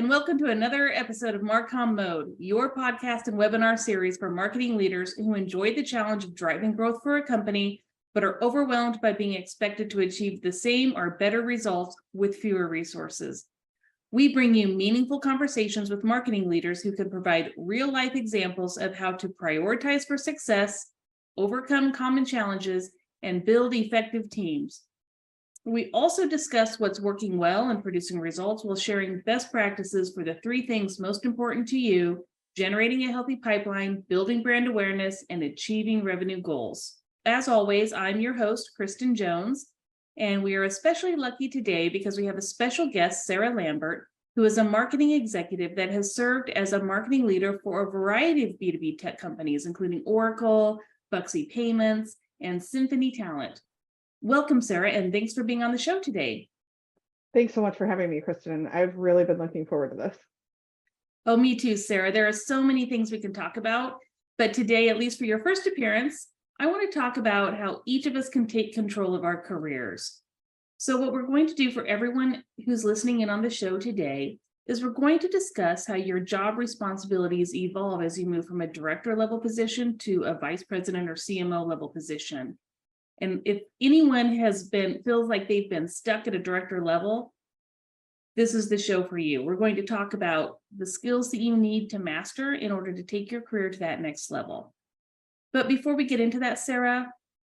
and welcome to another episode of Marcom Mode, your podcast and webinar series for marketing leaders who enjoy the challenge of driving growth for a company, but are overwhelmed by being expected to achieve the same or better results with fewer resources. We bring you meaningful conversations with marketing leaders who can provide real-life examples of how to prioritize for success, overcome common challenges, and build effective teams. We also discuss what's working well and producing results while sharing best practices for the three things most important to you: generating a healthy pipeline, building brand awareness, and achieving revenue goals. As always, I'm your host, Kristin Jones, and we are especially lucky today because we have a special guest, Sarah Lambert, who is a marketing executive that has served as a marketing leader for a variety of B2B tech companies, including Oracle, Buckzy Payments, and Symphony Talent. Welcome, Sarah, and thanks for being on the show today. Thanks so much for having me, Kristin. I've really been looking forward to this. Oh, me too, Sarah. There are so many things we can talk about, but today, at least for your first appearance, I want to talk about how each of us can take control of our careers. So what we're going to do for everyone who's listening in on the show today is we're going to discuss how your job responsibilities evolve as you move from a director level position to a vice president or CMO level position. And if anyone feels like they've been stuck at a director level, this is the show for you. We're going to talk about the skills that you need to master in order to take your career to that next level. But before we get into that, Sarah,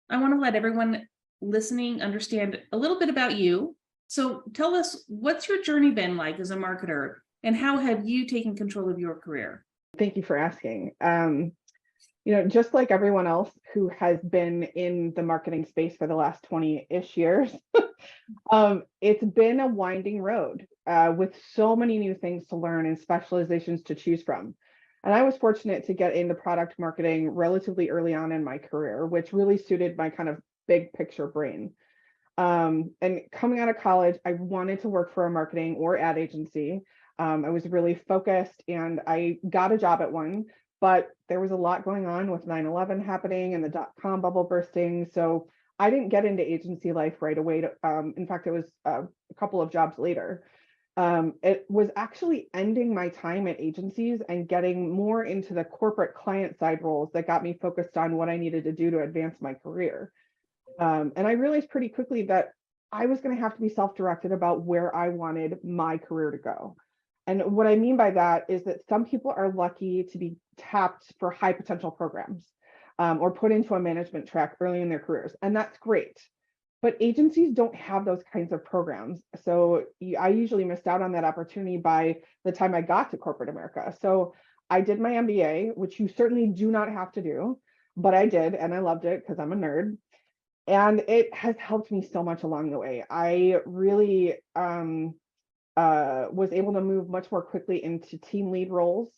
I want to let everyone listening understand a little bit about you. So tell us, what's your journey been like as a marketer, and how have you taken control of your career? Thank you for asking. Just like everyone else who has been in the marketing space for the last 20-ish years, it's been a winding road with so many new things to learn and specializations to choose from. And I was fortunate to get into product marketing relatively early on in my career, which really suited my kind of big picture brain. And coming out of college, I wanted to work for a marketing or ad agency. I was really focused and I got a job at one, but there was a lot going on with 9/11 happening and the dot-com bubble bursting. So I didn't get into agency life right away. In fact, it was a couple of jobs later. It was actually ending my time at agencies and getting more into the corporate client side roles that got me focused on what I needed to do to advance my career. And I realized pretty quickly that I was going to have to be self-directed about where I wanted my career to go. And what I mean by that is that some people are lucky to be tapped for high potential programs or put into a management track early in their careers. And that's great. But agencies don't have those kinds of programs. So I usually missed out on that opportunity by the time I got to corporate America. So I did my MBA, which you certainly do not have to do, but I did, and I loved it because I'm a nerd. And it has helped me so much along the way. I really was able to move much more quickly into team lead roles.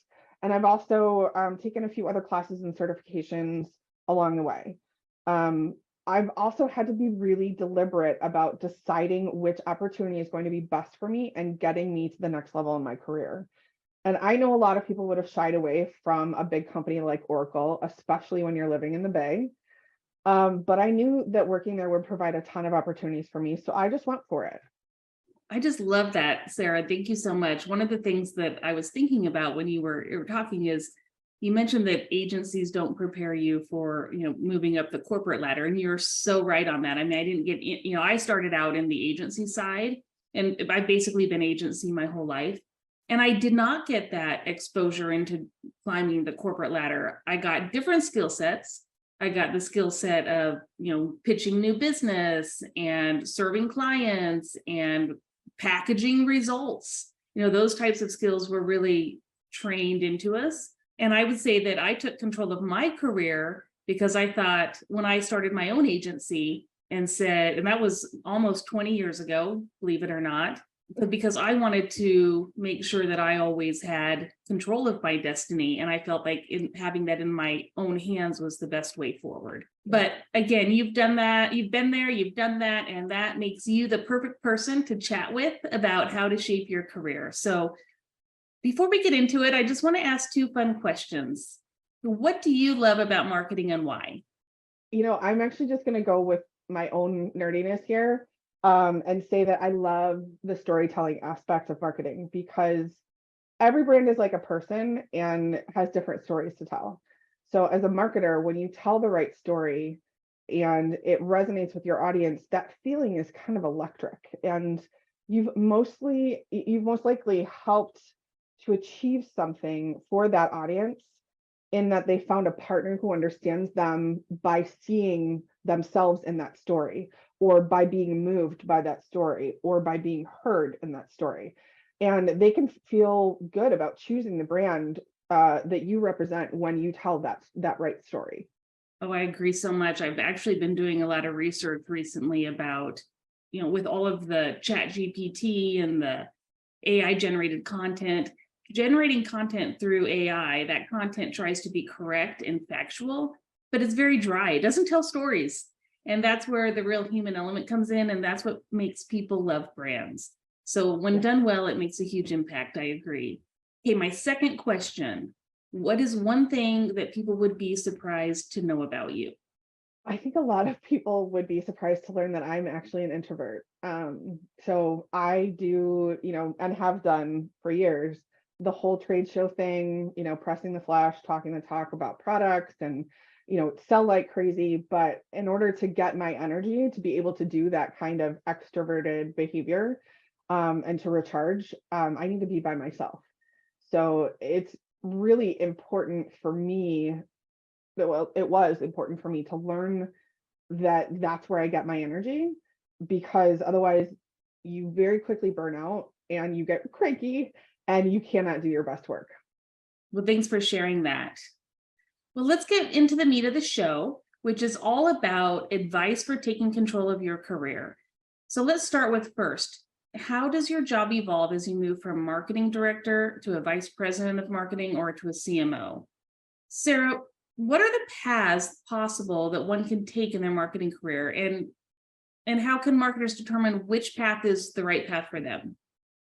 And I've also taken a few other classes and certifications along the way. I've also had to be really deliberate about deciding which opportunity is going to be best for me and getting me to the next level in my career. And I know a lot of people would have shied away from a big company like Oracle, especially when you're living in the Bay. But I knew that working there would provide a ton of opportunities for me. So I just went for it. I just love that, Sarah. Thank you so much. One of the things that I was thinking about when you were talking is you mentioned that agencies don't prepare you for, moving up the corporate ladder. And you're so right on that. I mean, I didn't get, I started out in the agency side, and I've basically been agency my whole life. And I did not get that exposure into climbing the corporate ladder. I got different skill sets. I got the skill set of, pitching new business and serving clients and packaging results. Those types of skills were really trained into us. And I would say that I took control of my career because I thought when I started my own agency and that was almost 20 years ago, believe it or not, but because I wanted to make sure that I always had control of my destiny. And I felt like having that in my own hands was the best way forward. But again, you've done that, you've been there, you've done that, and that makes you the perfect person to chat with about how to shape your career. So before we get into it, I just want to ask two fun questions. What do you love about marketing and why? I'm actually just going to go with my own nerdiness here and say that I love the storytelling aspect of marketing because every brand is like a person and has different stories to tell. So as a marketer, when you tell the right story and it resonates with your audience, that feeling is kind of electric. And you've most likely helped to achieve something for that audience in that they found a partner who understands them by seeing themselves in that story, or by being moved by that story, or by being heard in that story. And they can feel good about choosing the brand that you represent when you tell that right story. Oh, I agree so much. I've actually been doing a lot of research recently about, with all of the chat GPT and the AI generated content, generating content through AI, that content tries to be correct and factual, but it's very dry. It doesn't tell stories. And that's where the real human element comes in. And that's what makes people love brands. So when done well, it makes a huge impact. I agree. Okay, my second question. What is one thing that people would be surprised to know about you? I think a lot of people would be surprised to learn that I'm actually an introvert. So I do, and have done for years, the whole trade show thing, pressing the flash, talking the talk about products and, sell like crazy. But in order to get my energy to be able to do that kind of extroverted behavior, and to recharge, I need to be by myself. So it's really important for me. Well, it was important for me to learn that that's where I get my energy, because otherwise you very quickly burn out and you get cranky and you cannot do your best work. Well, thanks for sharing that. Well, let's get into the meat of the show, which is all about advice for taking control of your career. So let's start with first, how does your job evolve as you move from marketing director to a vice president of marketing or to a CMO? Sarah, what are the paths possible that one can take in their marketing career, and how can marketers determine which path is the right path for them?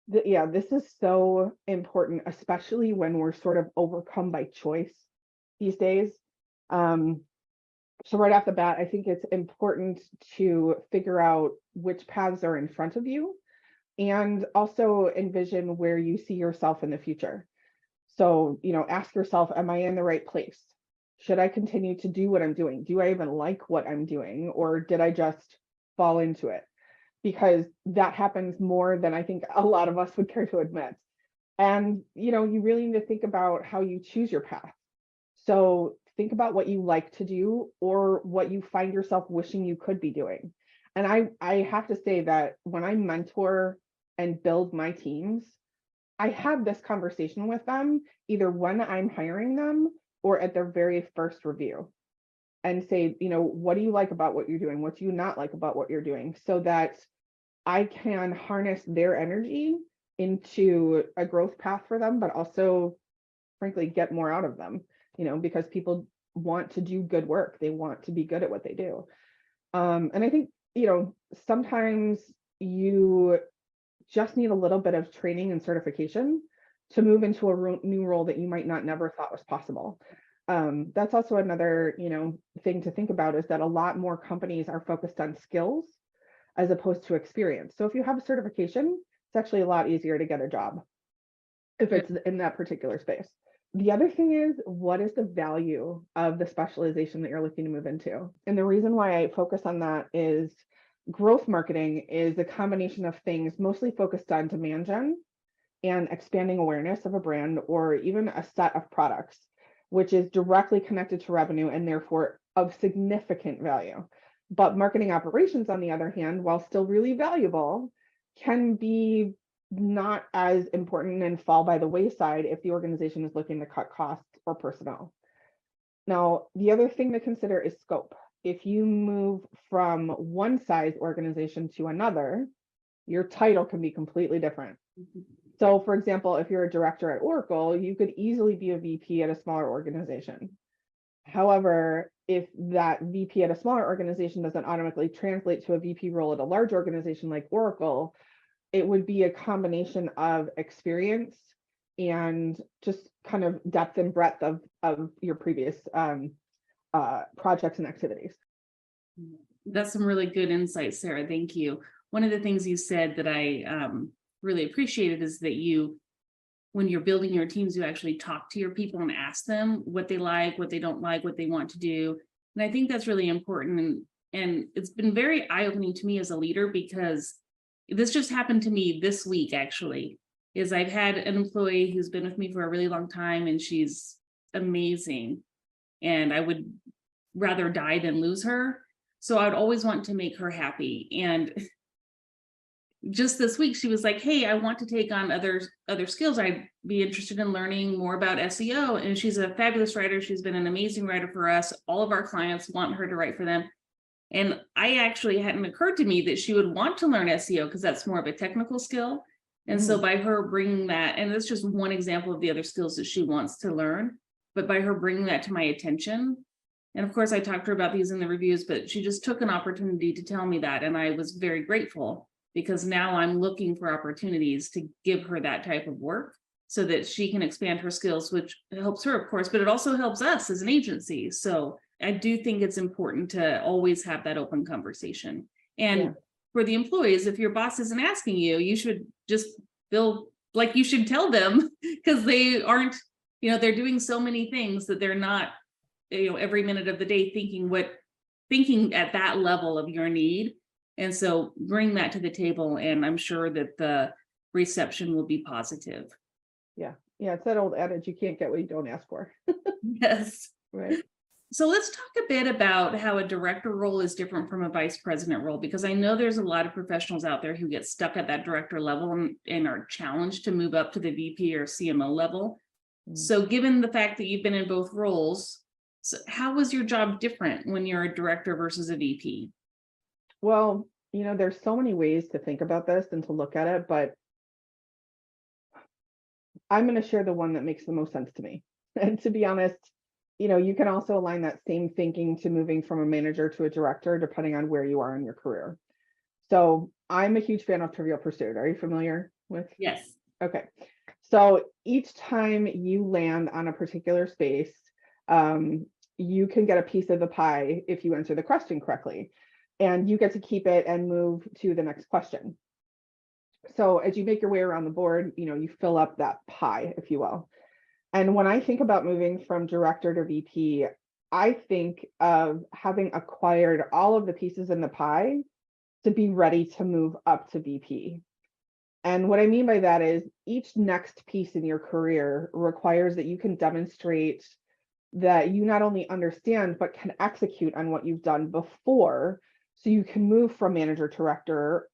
Yeah, this is so important, especially when we're sort of overcome by choice these days. So right off the bat, I think it's important to figure out which paths are in front of you and also envision where you see yourself in the future. So, ask yourself, am I in the right place? Should I continue to do what I'm doing? Do I even like what I'm doing? Or did I just fall into it? Because that happens more than I think a lot of us would care to admit. And, you really need to think about how you choose your path. So think about what you like to do or what you find yourself wishing you could be doing. And I have to say that when I mentor and build my teams, I have this conversation with them either when I'm hiring them or at their very first review, and say, what do you like about what you're doing? What do you not like about what you're doing? So that I can harness their energy into a growth path for them, but also, frankly, get more out of them, because people want to do good work. They want to be good at what they do. And I think, sometimes you just need a little bit of training and certification to move into a new role that you might not never thought was possible. That's also another, thing to think about, is that a lot more companies are focused on skills as opposed to experience. So if you have a certification, it's actually a lot easier to get a job if it's in that particular space. The other thing is, what is the value of the specialization that you're looking to move into? And the reason why I focus on that is growth marketing is a combination of things mostly focused on demand gen and expanding awareness of a brand or even a set of products, which is directly connected to revenue and therefore of significant value. But marketing operations, on the other hand, while still really valuable, can be not as important and fall by the wayside if the organization is looking to cut costs or personnel. Now, the other thing to consider is scope. If you move from one size organization to another, your title can be completely different. So, for example, if you're a director at Oracle, you could easily be a VP at a smaller organization. However, if that VP at a smaller organization doesn't automatically translate to a VP role at a large organization like Oracle, it would be a combination of experience and just kind of depth and breadth of your previous projects and activities. That's some really good insight, Sarah. Thank you. One of the things you said that I really appreciated is that you when you're building your teams, you actually talk to your people and ask them what they like, what they don't like, what they want to do. And I think that's really important. And it's been very eye-opening to me as a leader, because this just happened to me this week, actually, is I've had an employee who's been with me for a really long time, and she's amazing. And I would rather die than lose her. So I'd always want to make her happy. And just this week, she was like, hey, I want to take on other skills. I'd be interested in learning more about SEO. And she's a fabulous writer. She's been an amazing writer for us. All of our clients want her to write for them. And I actually hadn't occurred to me that she would want to learn SEO, because that's more of a technical skill. And so by her bringing that, and that's just one example of the other skills that she wants to learn, but by her bringing that to my attention, and of course I talked to her about these in the reviews, but she just took an opportunity to tell me that. And I was very grateful, because now I'm looking for opportunities to give her that type of work so that she can expand her skills, which helps her, of course, but it also helps us as an agency. So I do think it's important to always have that open conversation. And for the employees, if your boss isn't asking you, you should just feel like you should tell them, because they aren't, they're doing so many things that they're not, every minute of the day thinking at that level of your need. And so bring that to the table, and I'm sure that the reception will be positive. Yeah. It's that old adage, you can't get what you don't ask for. Yes. Right. So let's talk a bit about how a director role is different from a vice president role, because I know there's a lot of professionals out there who get stuck at that director level and are challenged to move up to the VP or CMO level. So given the fact that you've been in both roles, so how was your job different when you're a director versus a VP? Well, there's so many ways to think about this and to look at it, but I'm going to share the one that makes the most sense to me. And to be honest, you can also align that same thinking to moving from a manager to a director, depending on where you are in your career. So I'm a huge fan of Trivial Pursuit. Are you familiar with? Yes. Okay. So each time you land on a particular space, you can get a piece of the pie if you answer the question correctly, and you get to keep it and move to the next question. So as you make your way around the board, you fill up that pie, if you will. And when I think about moving from director to VP, I think of having acquired all of the pieces in the pie to be ready to move up to VP. And what I mean by that is each next piece in your career requires that you can demonstrate that you not only understand, but can execute on what you've done before. So you can move from manager to director,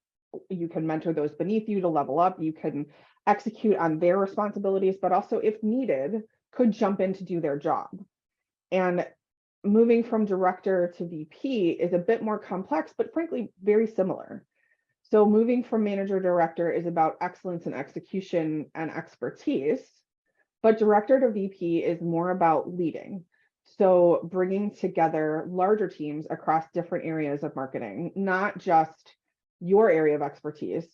you can mentor those beneath you to level up, you can execute on their responsibilities, but also if needed, could jump in to do their job. And moving from director to VP is a bit more complex, but frankly, very similar. So moving from manager to director is about excellence in execution and expertise, but director to VP is more about leading. So bringing together larger teams across different areas of marketing, not just your area of expertise,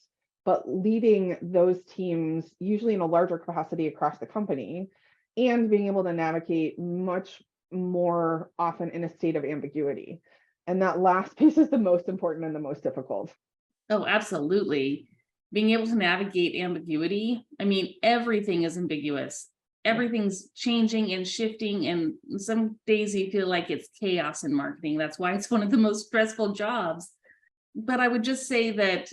but leading those teams usually in a larger capacity across the company, and being able to navigate much more often in a state of ambiguity. And that last piece is the most important and the most difficult. Oh, absolutely. Being able to navigate ambiguity. I mean, everything is ambiguous. Everything's changing and shifting, and some days you feel like it's chaos in marketing. That's why it's one of the most stressful jobs. But I would just say that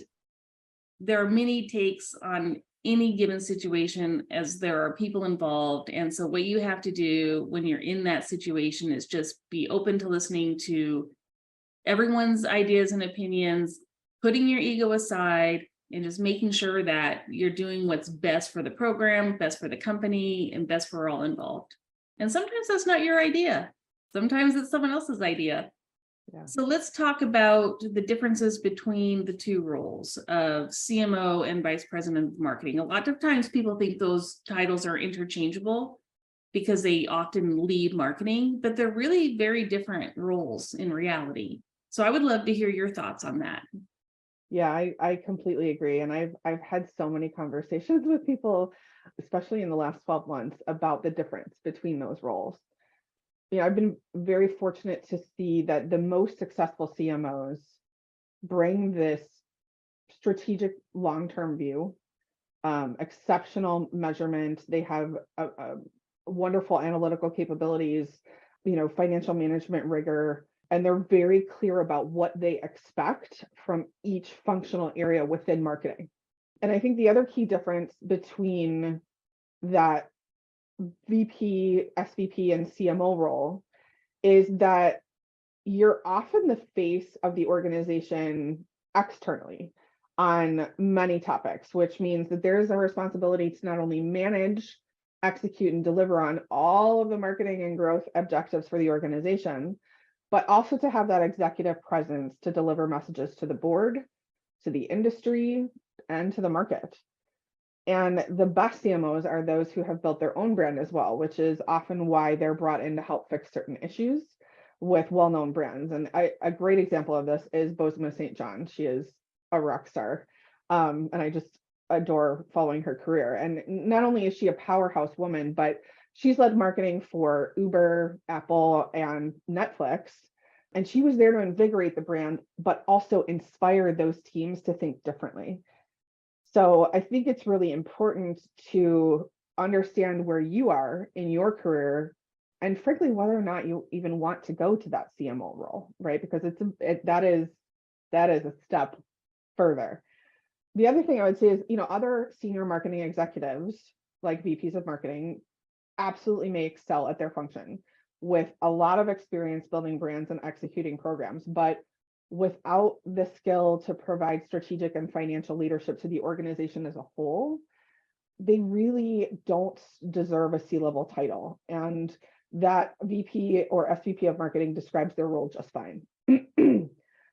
there are many takes on any given situation, as there are people involved. And so what you have to do when you're in that situation is just be open to listening to everyone's ideas and opinions, putting your ego aside, and just making sure that you're doing what's best for the program, best for the company, and best for all involved. And sometimes that's not your idea. Sometimes it's someone else's idea. Yeah. So let's talk about the differences between the two roles of CMO and Vice President of Marketing. A lot of times people think those titles are interchangeable because they often lead marketing, but they're really very different roles in reality. So I would love to hear your thoughts on that. Yeah, I completely agree. And I've had so many conversations with people, especially in the last 12 months, about the difference between those roles. I've been very fortunate to see that the most successful CMOs bring this strategic long-term view exceptional measurement. They have a wonderful analytical capabilities, financial management rigor, and they're very clear about what they expect from each functional area within marketing. And I think the other key difference between that VP, SVP, and CMO role is that you're often the face of the organization externally on many topics, which means that there's a responsibility to not only manage, execute, and deliver on all of the marketing and growth objectives for the organization, but also to have that executive presence to deliver messages to the board, to the industry, and to the market. And the best CMOs are those who have built their own brand as well, which is often why they're brought in to help fix certain issues with well-known brands. And a great example of this is Bozeman St. John. She is a rock star. And I just adore following her career. And not only is she a powerhouse woman, but she's led marketing for Uber, Apple, and Netflix. And she was there to invigorate the brand, but also inspire those teams to think differently. So I think it's really important to understand where you are in your career, and frankly, whether or not you even want to go to that CMO role, right? Because that is a step further. The other thing I would say is, other senior marketing executives, like VPs of marketing, absolutely may excel at their function with a lot of experience building brands and executing programs, but without the skill to provide strategic and financial leadership to the organization as a whole, they really don't deserve a C-level title. And that VP or SVP of marketing describes their role just fine.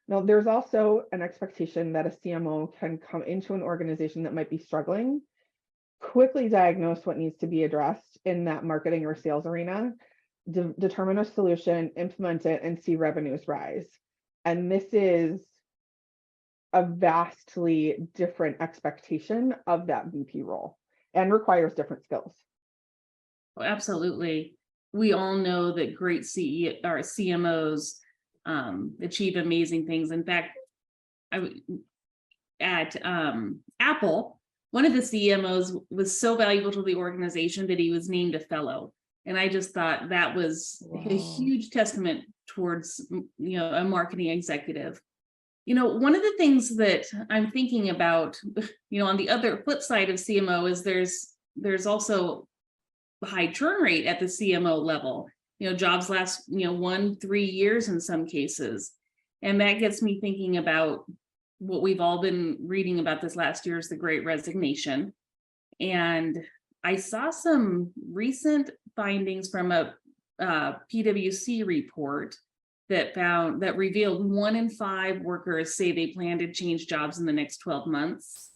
Now, there's also an expectation that a CMO can come into an organization that might be struggling, quickly diagnose what needs to be addressed in that marketing or sales arena, determine a solution, implement it, and see revenues rise. And this is a vastly different expectation of that VP role and requires different skills. Oh, absolutely. We all know that great CMOs achieve amazing things. In fact, at Apple, one of the CMOs was so valuable to the organization that he was named a fellow. And I just thought that was a huge testament towards, a marketing executive. One of the things that I'm thinking about, on the other flip side of CMO is there's also a high churn rate at the CMO level. Jobs last, 1-3 years in some cases. And that gets me thinking about what we've all been reading about this last year is the Great Resignation. And I saw some recent findings from a PwC report that revealed 1 in 5 workers say they plan to change jobs in the next 12 months.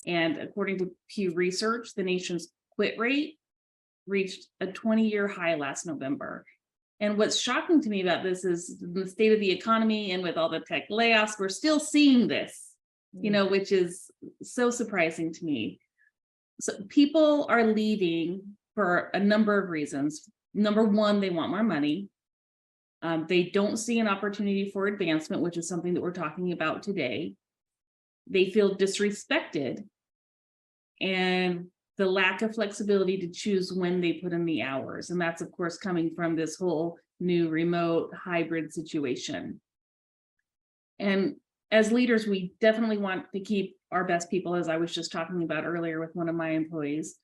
And according to Pew Research, the nation's quit rate reached a 20-year high last November. And what's shocking to me about this is the state of the economy and with all the tech layoffs, we're still seeing this, which is so surprising to me. So people are leaving for a number of reasons. Number one, they want more money. They don't see an opportunity for advancement, which is something that we're talking about today. They feel disrespected, and the lack of flexibility to choose when they put in the hours. And that's, of course, coming from this whole new remote hybrid situation. And as leaders, we definitely want to keep our best people, as I was just talking about earlier with one of my employees.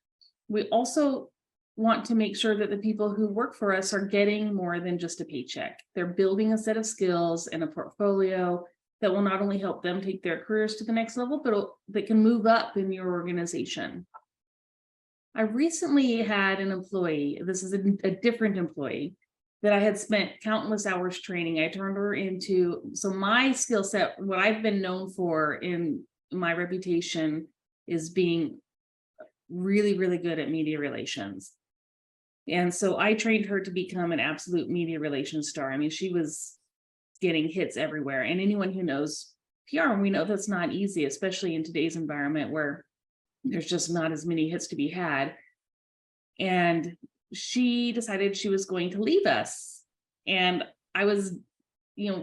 We also want to make sure that the people who work for us are getting more than just a paycheck. They're building a set of skills and a portfolio that will not only help them take their careers to the next level, but that can move up in your organization. I recently had an employee, this is a different employee, that I had spent countless hours training. I turned her into, so my skill set, what I've been known for in my reputation is being really, really good at media relations. And so I trained her to become an absolute media relations star. I mean, she was getting hits everywhere. And anyone who knows PR, we know that's not easy, especially in today's environment where there's just not as many hits to be had. And she decided she was going to leave us. And I was,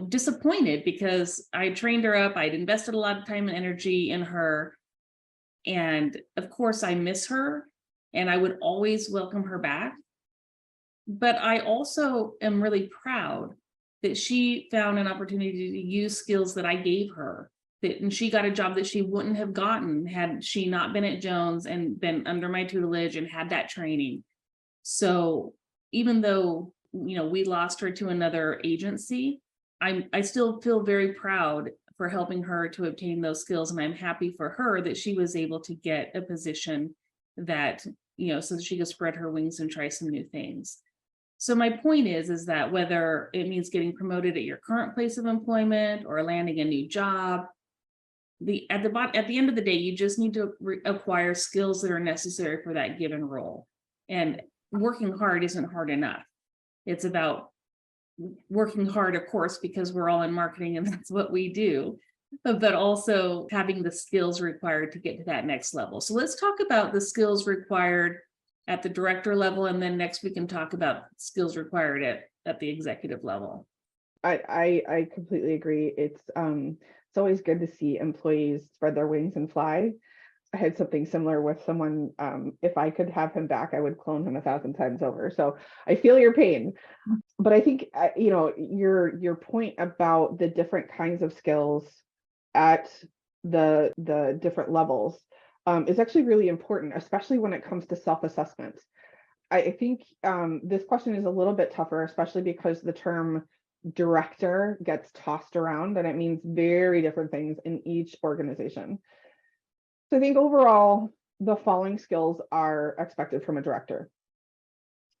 disappointed because I trained her up. I'd invested a lot of time and energy in her. And of course, I miss her and I would always welcome her back. But I also am really proud that she found an opportunity to use skills that I gave her, and she got a job that she wouldn't have gotten had she not been at Jones and been under my tutelage and had that training. So even though, we lost her to another agency, I still feel very proud for helping her to obtain those skills. And I'm happy for her that she was able to get a position that, so that she could spread her wings and try some new things. So my point is that whether it means getting promoted at your current place of employment or landing a new job, at the end of the day, you just need to acquire skills that are necessary for that given role. And working hard isn't hard enough. It's about working hard, of course, because we're all in marketing and that's what we do, but also having the skills required to get to that next level. So let's talk about the skills required at the director level, and then next we can talk about skills required at the executive level. I completely agree. It's always good to see employees spread their wings and fly. I had something similar with someone. If I could have him back, I would clone him 1,000 times over. So I feel your pain, but I think your point about the different kinds of skills at the different levels is actually really important, especially when it comes to self-assessment. I think this question is a little bit tougher, especially because the term director gets tossed around and it means very different things in each organization. So I think overall, the following skills are expected from a director: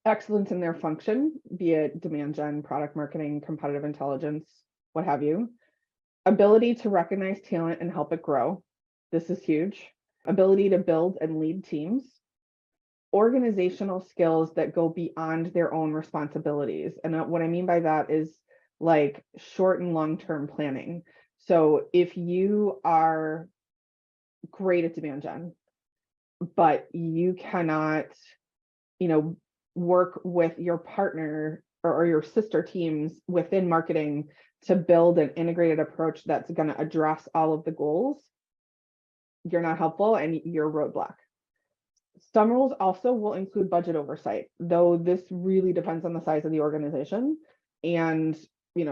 excellence in their function, be it demand gen, product marketing, competitive intelligence, what have you. Ability to recognize talent and help it grow. This is huge. Ability to build and lead teams. Organizational skills that go beyond their own responsibilities. And what I mean by that is like short and long-term planning. So if you are great at demand gen, but you cannot, work with your partner or your sister teams within marketing to build an integrated approach that's going to address all of the goals, you're not helpful and you're a roadblock. Some roles also will include budget oversight, though this really depends on the size of the organization and,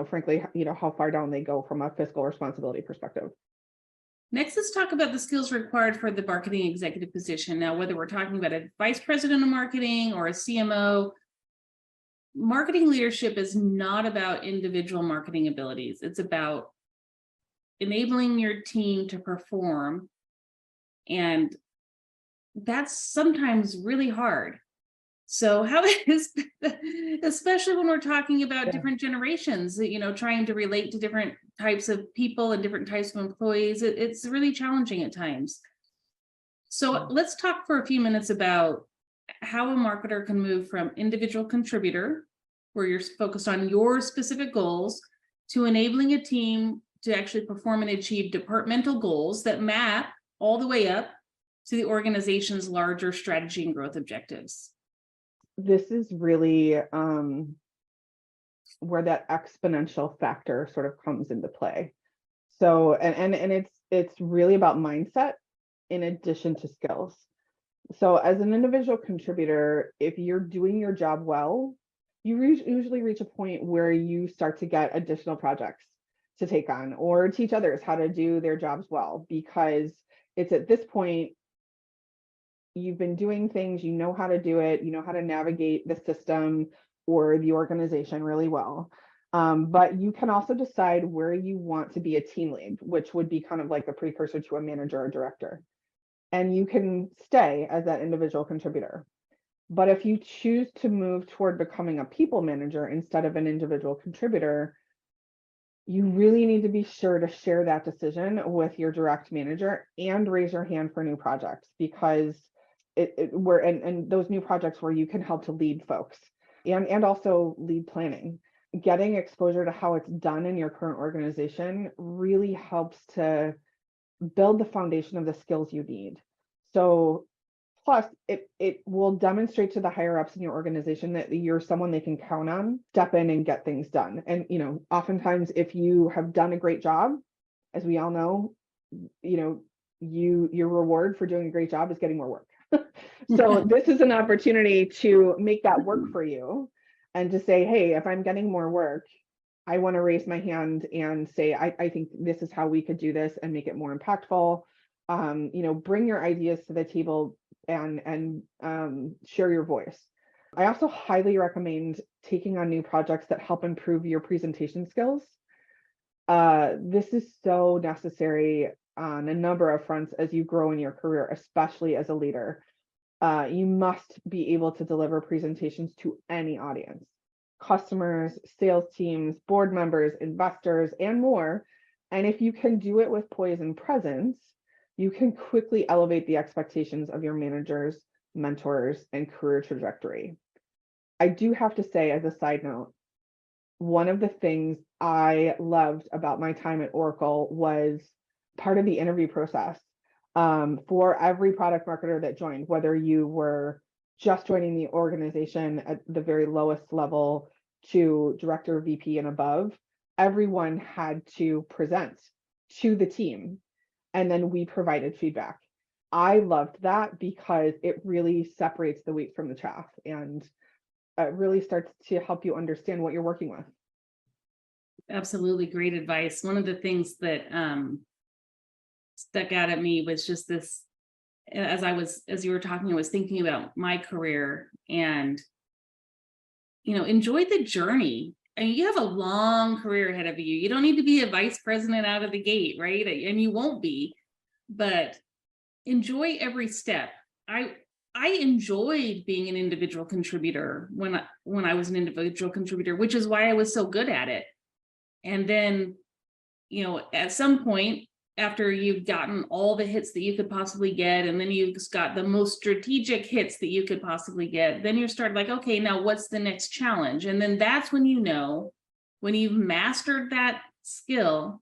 frankly, how far down they go from a fiscal responsibility perspective. Next, let's talk about the skills required for the marketing executive position. Now, whether we're talking about a vice president of marketing or a CMO, marketing leadership is not about individual marketing abilities. It's about enabling your team to perform. And that's sometimes really hard. So how is, especially when we're talking about different generations, trying to relate to different types of people and different types of employees, it's really challenging at times. So let's talk for a few minutes about how a marketer can move from individual contributor, where you're focused on your specific goals, to enabling a team to actually perform and achieve departmental goals that map all the way up to the organization's larger strategy and growth objectives. This is really where that exponential factor sort of comes into play. So, and it's really about mindset in addition to skills. So as an individual contributor, if you're doing your job well, you usually reach a point where you start to get additional projects to take on or teach others how to do their jobs well, because it's at this point you've been doing things, you know how to do it, you know how to navigate the system or the organization really well. But you can also decide where you want to be a team lead, which would be kind of like the precursor to a manager or director. And you can stay as that individual contributor. But if you choose to move toward becoming a people manager instead of an individual contributor, you really need to be sure to share that decision with your direct manager and raise your hand for new projects, because and those new projects where you can help to lead folks and also lead planning. Getting exposure to how it's done in your current organization really helps to build the foundation of the skills you need. So plus it will demonstrate to the higher ups in your organization that you're someone they can count on, step in and get things done. And oftentimes if you have done a great job, as we all know, your reward for doing a great job is getting more work. So this is an opportunity to make that work for you and to say, hey, if I'm getting more work, I want to raise my hand and say, I think this is how we could do this and make it more impactful. Bring your ideas to the table and share your voice. I also highly recommend taking on new projects that help improve your presentation skills. This is so necessary on a number of fronts as you grow in your career, especially as a leader. You must be able to deliver presentations to any audience, customers, sales teams, board members, investors, and more. And if you can do it with poise and presence, you can quickly elevate the expectations of your managers, mentors, and career trajectory. I do have to say, as a side note, one of the things I loved about my time at Oracle was part of the interview process. For every product marketer that joined, whether you were just joining the organization at the very lowest level to director, VP, and above, everyone had to present to the team, and then we provided feedback. I loved that because it really separates the wheat from the chaff, and it really starts to help you understand what you're working with. Absolutely great advice. One of the things that stuck out at me was just this, as you were talking, I was thinking about my career and, enjoy the journey. I mean, you have a long career ahead of you. You don't need to be a vice president out of the gate, right? And you won't be, but enjoy every step. I enjoyed being an individual contributor when I was an individual contributor, which is why I was so good at it. And then, at some point, after you've gotten all the hits that you could possibly get, and then you've got the most strategic hits that you could possibly get, then you start like, okay, now what's the next challenge? And then that's when when you've mastered that skill,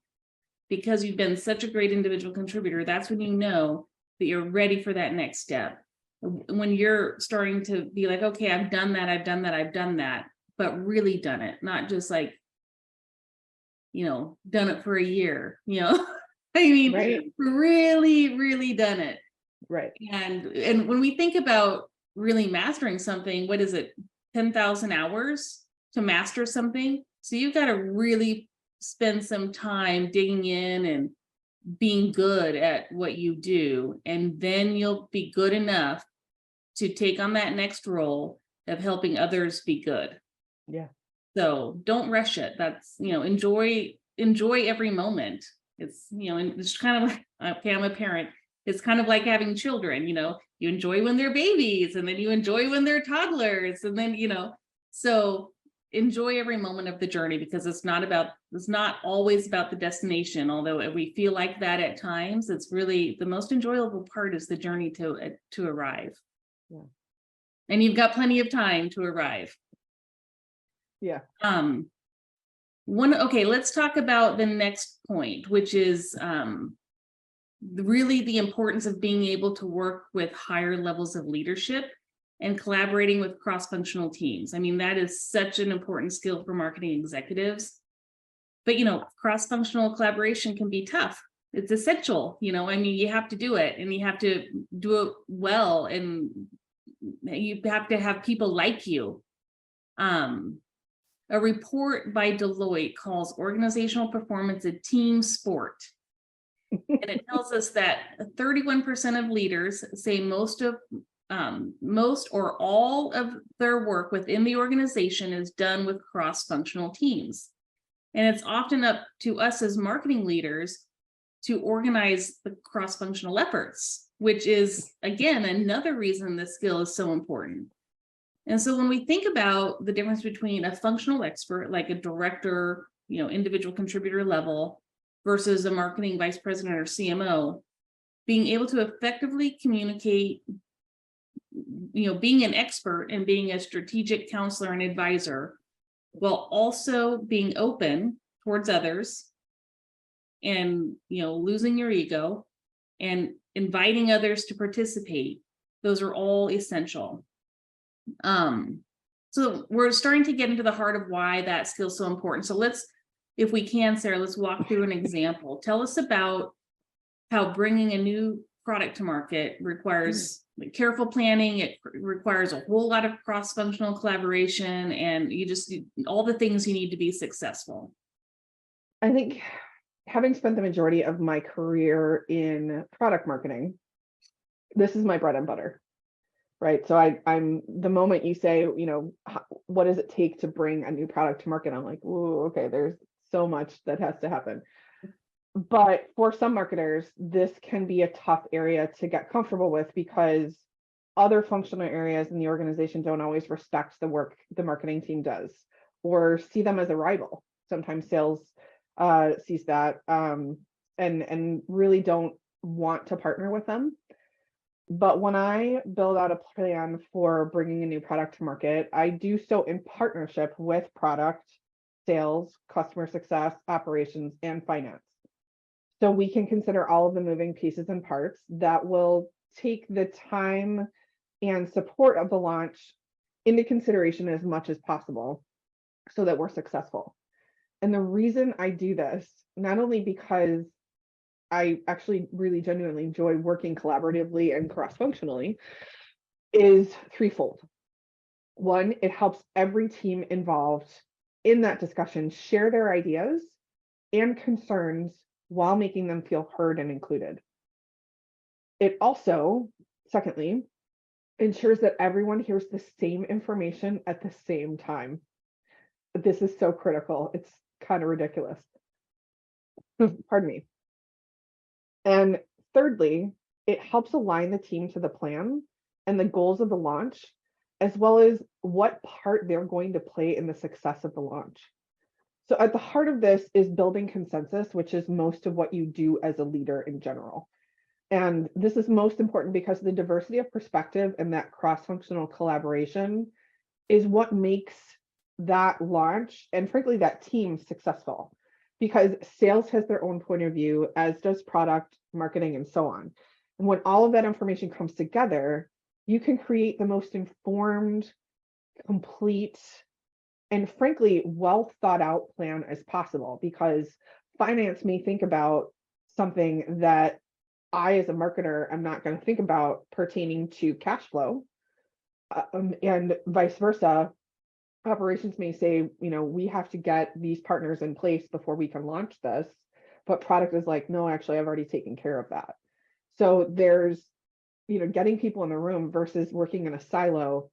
because you've been such a great individual contributor, that's when you know that you're ready for that next step. When you're starting to be like, okay, I've done that, but really done it, not just like, done it for a year, I mean, right. Really, really done it. Right. And when we think about really mastering something, what is it? 10,000 hours to master something. So you've got to really spend some time digging in and being good at what you do. And then you'll be good enough to take on that next role of helping others be good. Yeah. So don't rush it. That's, enjoy every moment. It's, and it's kind of like, okay, I'm a parent. It's kind of like having children, you enjoy when they're babies, and then you enjoy when they're toddlers. And then, so enjoy every moment of the journey, because it's not always about the destination. Although we feel like that at times, it's really the most enjoyable part is the journey to arrive. Yeah. And you've got plenty of time to arrive. Yeah. Okay, let's talk about the next point, which is really the importance of being able to work with higher levels of leadership and collaborating with cross-functional teams. I mean, that is such an important skill for marketing executives. But, cross-functional collaboration can be tough. It's essential, I mean, you have to do it, and you have to do it well, and you have to have people like you. A report by Deloitte calls organizational performance a team sport. And it tells us that 31% of leaders say most or all of their work within the organization is done with cross-functional teams. And it's often up to us as marketing leaders to organize the cross-functional efforts, which is, again, another reason this skill is so important. And so when we think about the difference between a functional expert, like a director, individual contributor level, versus a marketing vice president or CMO, being able to effectively communicate, being an expert and being a strategic counselor and advisor, while also being open towards others and, losing your ego and inviting others to participate, those are all essential. So we're starting to get into the heart of why that skill is so important. So if we can, Sarah, let's walk through an example. Tell us about how bringing a new product to market requires careful planning. It requires a whole lot of cross-functional collaboration, and you just all the things you need to be successful. I think having spent the majority of my career in product marketing, this is my bread and butter, right? So I'm the moment you say, what does it take to bring a new product to market? I'm like, ooh, okay, there's so much that has to happen. But for some marketers, this can be a tough area to get comfortable with because other functional areas in the organization don't always respect the work the marketing team does or see them as a rival. Sometimes sales sees that and really don't want to partner with them. But when I build out a plan for bringing a new product to market, I do so in partnership with product, sales, customer success, operations, and finance. So we can consider all of the moving pieces and parts that will take the time and support of the launch into consideration as much as possible so that we're successful. And the reason I do this, not only because I actually really genuinely enjoy working collaboratively and cross-functionally, is threefold. One, it helps every team involved in that discussion share their ideas and concerns while making them feel heard and included. It also, secondly, ensures that everyone hears the same information at the same time. This is so critical. It's kind of ridiculous. Pardon me. And thirdly, it helps align the team to the plan and the goals of the launch, as well as what part they're going to play in the success of the launch. So at the heart of this is building consensus, which is most of what you do as a leader in general. And this is most important because the diversity of perspective and that cross-functional collaboration is what makes that launch and frankly that team successful, because sales has their own point of view, as does product, marketing, and so on. And when all of that information comes together, you can create the most informed, complete, and frankly, well thought out plan as possible, because finance may think about something that I, as a marketer, am not going to think about pertaining to cash flow, and vice versa. Operations may say, we have to get these partners in place before we can launch this, but product is like, no, actually, I've already taken care of that. So there's, getting people in the room versus working in a silo.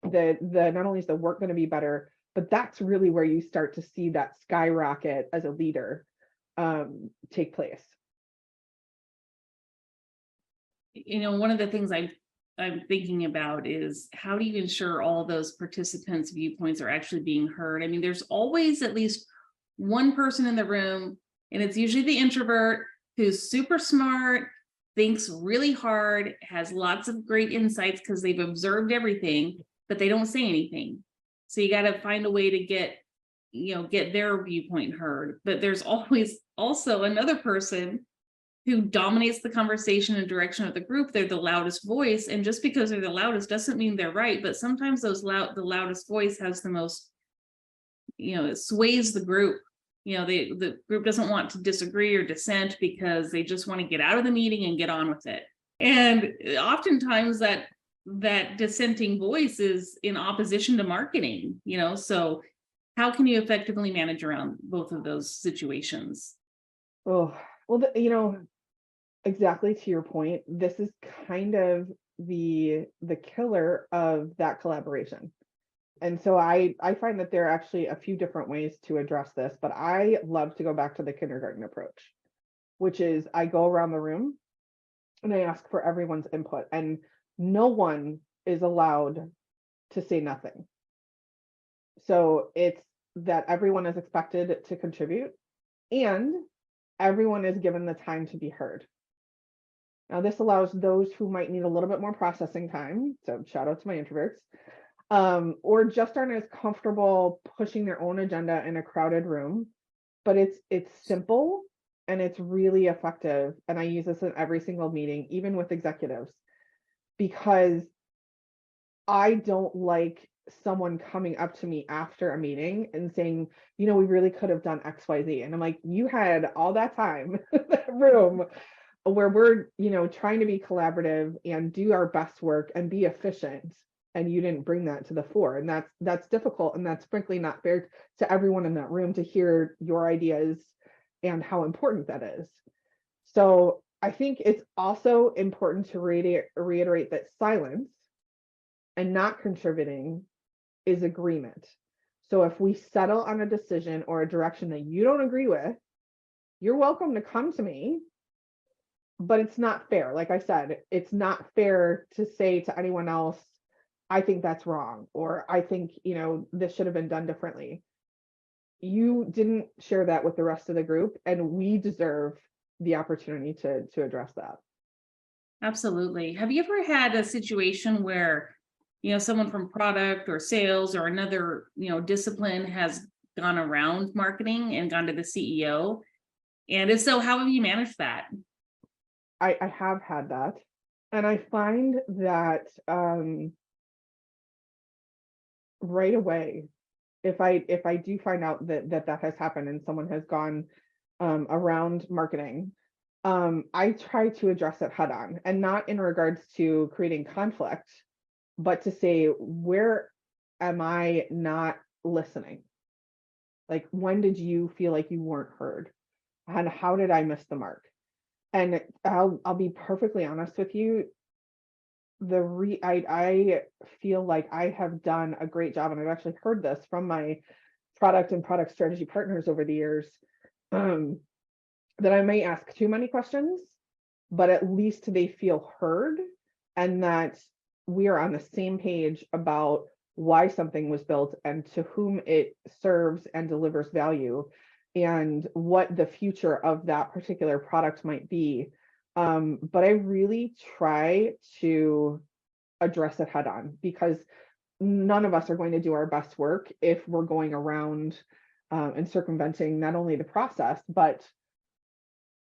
The not only is the work going to be better, but that's really where you start to see that skyrocket as a leader take place. One of the things I'm thinking about is, how do you ensure all those participants' viewpoints are actually being heard? I mean, there's always at least one person in the room, and it's usually the introvert who's super smart, thinks really hard, has lots of great insights because they've observed everything, but they don't say anything. So you got to find a way to get their viewpoint heard. But there's always also another person who dominates the conversation and direction of the group. They're the loudest voice, and just because they're the loudest doesn't mean they're right. But sometimes the loudest voice has the most, it sways the group. The group doesn't want to disagree or dissent because they just want to get out of the meeting and get on with it. And oftentimes that dissenting voice is in opposition to marketing. So how can you effectively manage around both of those situations? Oh, well, exactly to your point, this is kind of the killer of that collaboration. And so I find that there are actually a few different ways to address this, but I love to go back to the kindergarten approach, which is I go around the room and I ask for everyone's input, and no one is allowed to say nothing. So it's that everyone is expected to contribute and everyone is given the time to be heard. Now, this allows those who might need a little bit more processing time, so shout out to my introverts, or just aren't as comfortable pushing their own agenda in a crowded room. But it's simple and it's really effective. And I use this in every single meeting, even with executives, because I don't like someone coming up to me after a meeting and saying, we really could have done XYZ. And I'm like, you had all that time, that room where we're, trying to be collaborative and do our best work and be efficient. And you didn't bring that to the fore. And that's difficult. And that's frankly not fair to everyone in that room to hear your ideas and how important that is. So I think it's also important to reiterate that silence and not contributing is agreement. So if we settle on a decision or a direction that you don't agree with, you're welcome to come to me, but it's not fair. Like I said, it's not fair to say to anyone else, I think that's wrong, or I think, this should have been done differently. You didn't share that with the rest of the group, and we deserve the opportunity to address that. Absolutely. Have you ever had a situation where, someone from product or sales or another, discipline has gone around marketing and gone to the CEO? And if so, how have you managed that? I have had that. And I find that right away, if I do find out that has happened and someone has gone around marketing, I try to address it head on, and not in regards to creating conflict, but to say, where am I not listening? Like, when did you feel like you weren't heard? And how did I miss the mark? And I'll be perfectly honest with you. I feel like I have done a great job, and I've actually heard this from my product and product strategy partners over the years, that I may ask too many questions, but at least they feel heard, and that we are on the same page about why something was built and to whom it serves and delivers value, and what the future of that particular product might be. But I really try to address it head on, because none of us are going to do our best work if we're going around and circumventing not only the process, but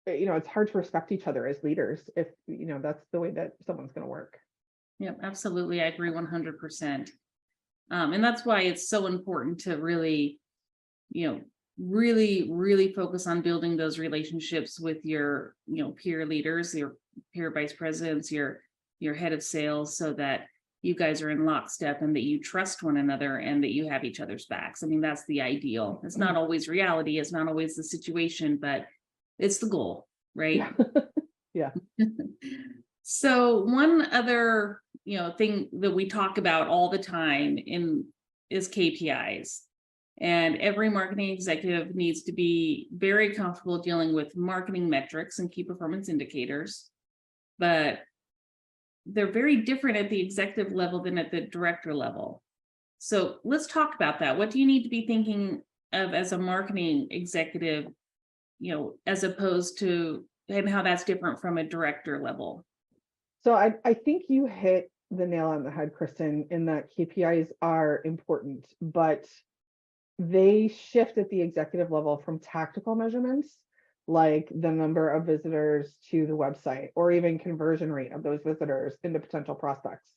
it's hard to respect each other as leaders if that's the way that someone's going to work. Yeah, absolutely. I agree 100%. And that's why it's so important to really, really focus on building those relationships with your, peer leaders, your peer vice presidents, your head of sales, so that you guys are in lockstep and that you trust one another and that you have each other's backs. I mean, that's the ideal. It's not always reality. It's not always the situation, but it's the goal, right? Yeah. So one other, thing that we talk about all the time is KPIs. And every marketing executive needs to be very comfortable dealing with marketing metrics and key performance indicators, but they're very different at the executive level than at the director level. So let's talk about that. What do you need to be thinking of as a marketing executive, as opposed to, and how that's different from a director level? So I think you hit the nail on the head, Kristin, in that KPIs are important, but they shift at the executive level from tactical measurements, like the number of visitors to the website, or even conversion rate of those visitors into potential prospects,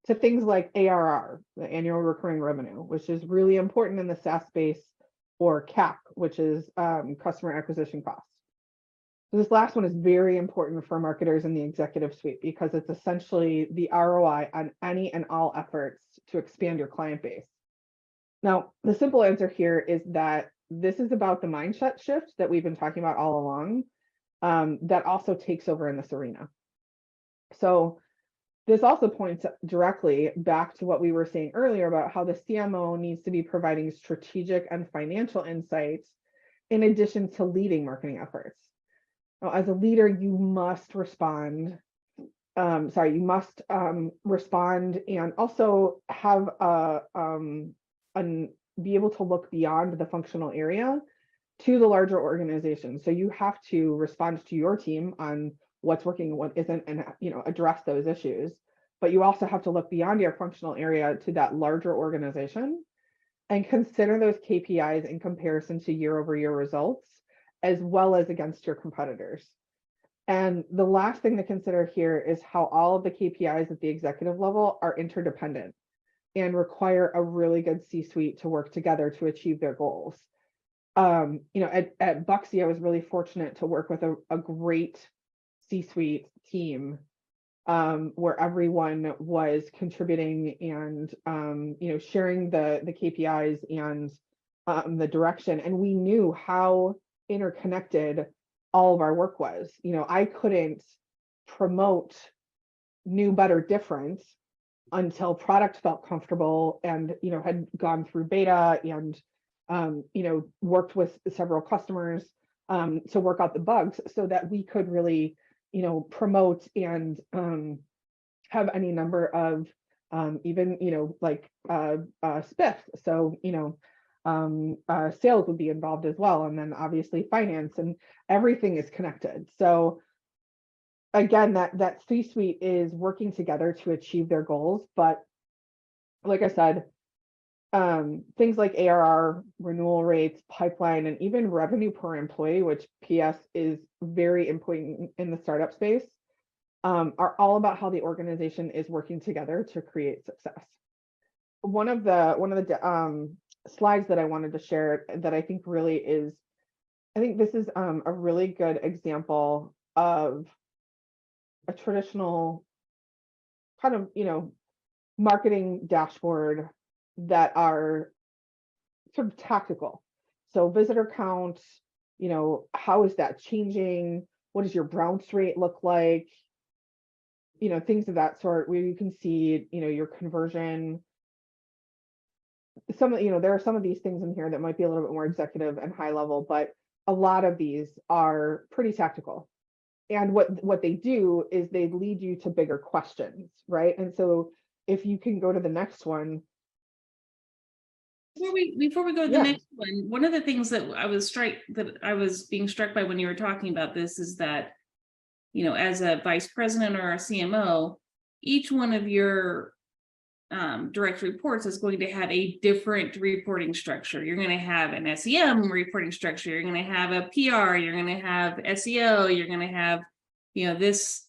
to things like ARR, the annual recurring revenue, which is really important in the SaaS space, or CAC, which is customer acquisition cost. So this last one is very important for marketers in the executive suite, because it's essentially the ROI on any and all efforts to expand your client base. Now, the simple answer here is that this is about the mindset shift that we've been talking about all along, that also takes over in this arena. So this also points directly back to what we were saying earlier about how the CMO needs to be providing strategic and financial insights in addition to leading marketing efforts. Now, as a leader, you must respond. Respond and also have be able to look beyond the functional area to the larger organization. So you have to respond to your team on what's working, what isn't, and address those issues. But you also have to look beyond your functional area to that larger organization and consider those KPIs in comparison to year-over-year results, as well as against your competitors. And the last thing to consider here is how all of the KPIs at the executive level are interdependent. and require a really good C-suite to work together to achieve their goals. At Buckzy, I was really fortunate to work with a great C-suite team, where everyone was contributing and sharing the KPIs and the direction, and we knew how interconnected all of our work was. I couldn't promote new, better, different until product felt comfortable and had gone through beta and worked with several customers to work out the bugs so that we could really promote and have any number of even spiffs. So sales would be involved as well, and then obviously finance, and everything is connected. So again, that C-suite is working together to achieve their goals. But like I said, things like ARR, renewal rates, pipeline, and even revenue per employee, which PS is very important in the startup space, are all about how the organization is working together to create success. One of the slides that I wanted to share that I think this is a really good example of a traditional kind of marketing dashboard that are sort of tactical. So visitor count, how is that changing? What does your bounce rate look like? Things of that sort, where you can see, your conversion. There are some of these things in here that might be a little bit more executive and high level, but a lot of these are pretty tactical. And what they do is they lead you to bigger questions, right? And so if you can go to the next one. Before we go to the next one of the things that I was being struck by when you were talking about this is that, as a vice president or a CMO, each one of your direct reports is going to have a different reporting structure. You're going to have an SEM reporting structure. You're going to have a PR. You're going to have SEO. You're going to have, this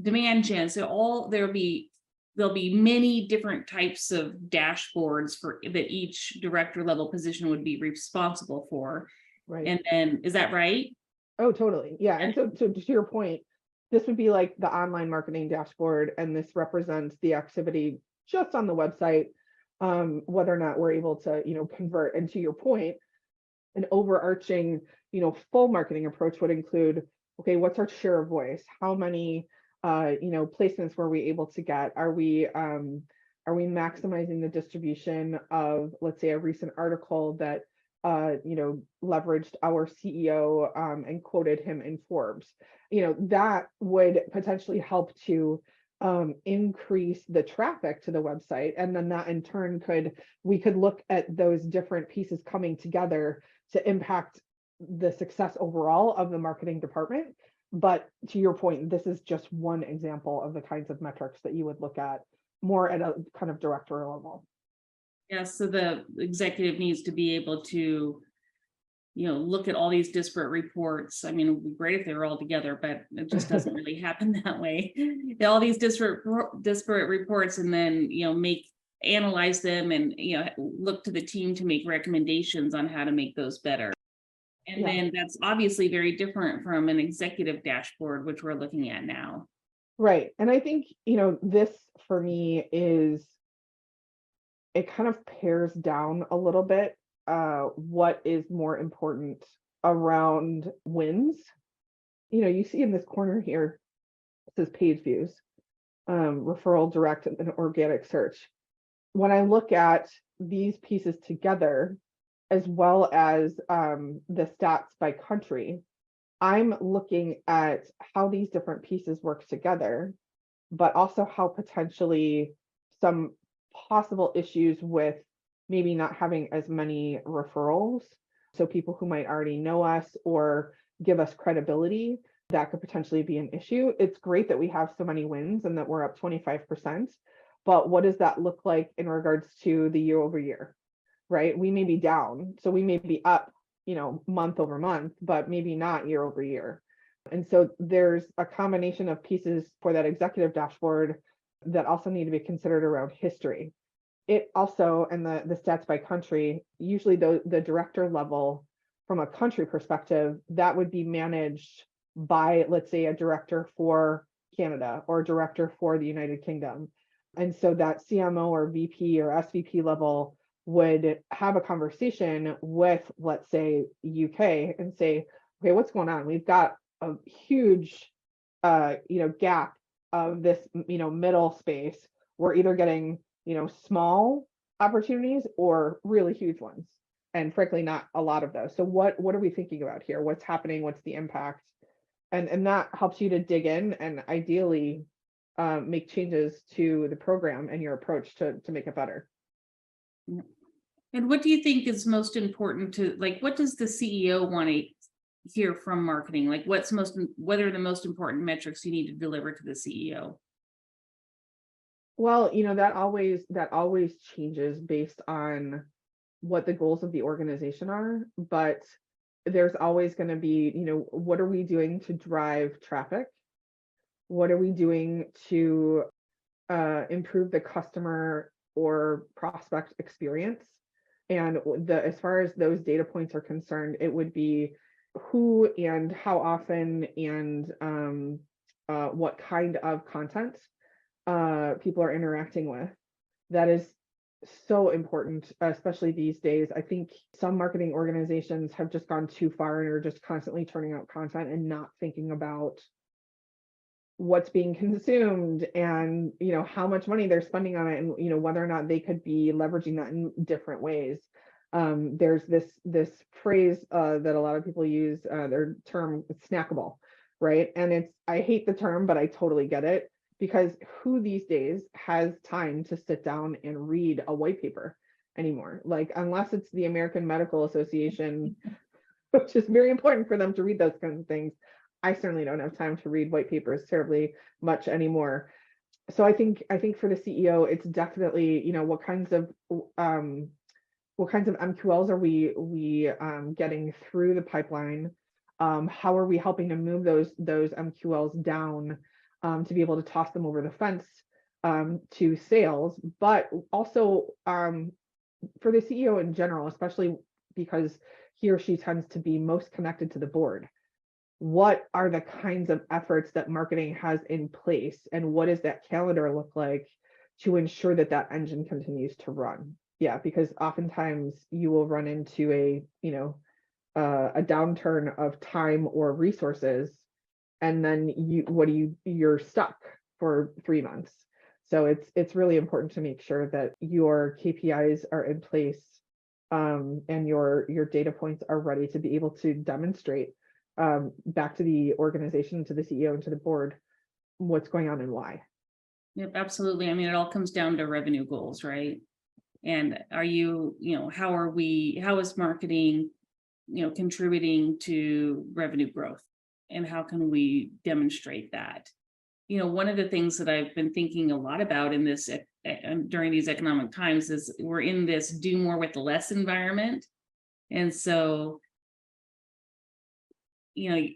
demand gen. So there'll be many different types of dashboards that each director level position would be responsible for. Right. And then, is that right? Oh, totally. Yeah. And so to your point, this would be like the online marketing dashboard, and this represents the activity just on the website, whether or not we're able to, convert. And to your point, an overarching, full marketing approach would include, okay, what's our share of voice? How many, placements were we able to get? Are we maximizing the distribution of, let's say, a recent article that, leveraged our CEO and quoted him in Forbes? That would potentially help to increase the traffic to the website, and then that in turn we could look at those different pieces coming together to impact the success overall of the marketing department. But to your point, this is just one example of the kinds of metrics that you would look at more at a kind of director level. Yeah, so the executive needs to be able to, look at all these disparate reports. I mean, it would be great if they were all together, but it just doesn't really happen that way. All these disparate reports, and then, analyze them and, look to the team to make recommendations on how to make those better. And then that's obviously very different from an executive dashboard, which we're looking at now. Right. And I think, this for me it kind of pares down a little bit what is more important around wins. You see in this corner here, it says page views, referral, direct, and organic search. When I look at these pieces together, as well as the stats by country, I'm looking at how these different pieces work together, but also how potentially some possible issues with maybe not having as many referrals. So people who might already know us or give us credibility, that could potentially be an issue. It's great that we have so many wins and that we're up 25%, but what does that look like in regards to the year over year, right? We may be down, so we may be up, month over month, but maybe not year over year. And so there's a combination of pieces for that executive dashboard that also need to be considered around history. it also, and the stats by country, usually the director level from a country perspective, that would be managed by, let's say, a director for Canada or a director for the United Kingdom. And so that CMO or VP or SVP level would have a conversation with, let's say, UK and say, okay, what's going on? We've got a huge gap of this, middle space. We're either getting, small opportunities or really huge ones. And frankly, not a lot of those. So what are we thinking about here? What's happening? What's the impact? And that helps you to dig in and ideally make changes to the program and your approach to make it better. And what do you think is most important to, like, what does the CEO want to hear from marketing? Like, what are the most important metrics you need to deliver to the CEO? Well, that always changes based on what the goals of the organization are, but there's always going to be, what are we doing to drive traffic? What are we doing to improve the customer or prospect experience? And as far as those data points are concerned, it would be who and how often and what kind of content people are interacting with. That is so important, especially these days. I think some marketing organizations have just gone too far and are just constantly turning out content and not thinking about what's being consumed and how much money they're spending on it, and whether or not they could be leveraging that in different ways. There's this phrase that a lot of people use, their term snackable, right? And I hate the term, but I totally get it, because who these days has time to sit down and read a white paper anymore? Like, unless it's the American Medical Association, which is very important for them to read those kinds of things. I certainly don't have time to read white papers terribly much anymore. So I think for the CEO, it's definitely, what kinds of MQLs are we getting through the pipeline? How are we helping to move those MQLs down to be able to toss them over the fence to sales? But also for the CEO in general, especially because he or she tends to be most connected to the board. What are the kinds of efforts that marketing has in place, and what does that calendar look like to ensure that engine continues to run? Yeah, because oftentimes you will run into a downturn of time or resources, and then you're stuck for 3 months. So it's really important to make sure that your KPIs are in place and your data points are ready to be able to demonstrate back to the organization, to the CEO, and to the board what's going on and why. Yep, absolutely. I mean, it all comes down to revenue goals, right? And how is marketing, contributing to revenue growth, and how can we demonstrate that? One of the things that I've been thinking a lot about in this during these economic times is we're in this do more with less environment. And so, I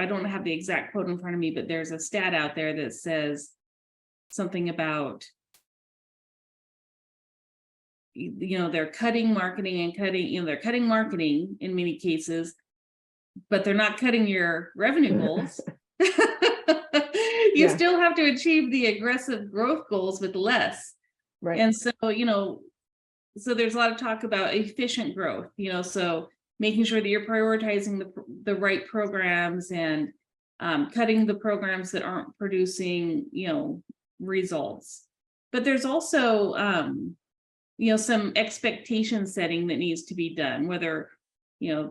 don't have the exact quote in front of me, but there's a stat out there that says something about, they're cutting marketing and they're cutting marketing in many cases, but they're not cutting your revenue goals. You still have to achieve the aggressive growth goals with less. Right. And so, so there's a lot of talk about efficient growth, so making sure that you're prioritizing the right programs and cutting the programs that aren't producing, results. But there's also, some expectation setting that needs to be done, whether,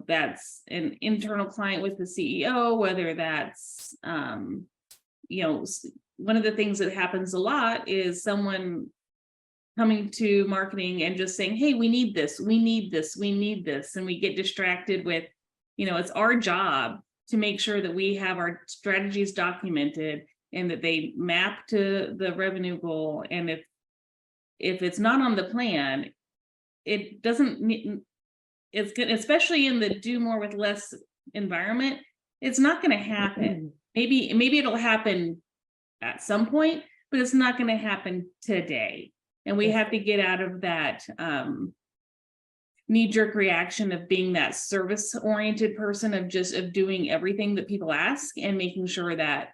that's an internal client with the CEO, whether that's, one of the things that happens a lot is someone coming to marketing and just saying, hey, we need this, we need this, we need this. And we get distracted with, it's our job to make sure that we have our strategies documented and that they map to the revenue goal. And if it's not on the plan, it doesn't, it's good, especially in the do more with less environment, it's not going to happen. Maybe it'll happen at some point, but it's not going to happen today. And we have to get out of that knee-jerk reaction of being that service-oriented person of doing everything that people ask, and making sure that,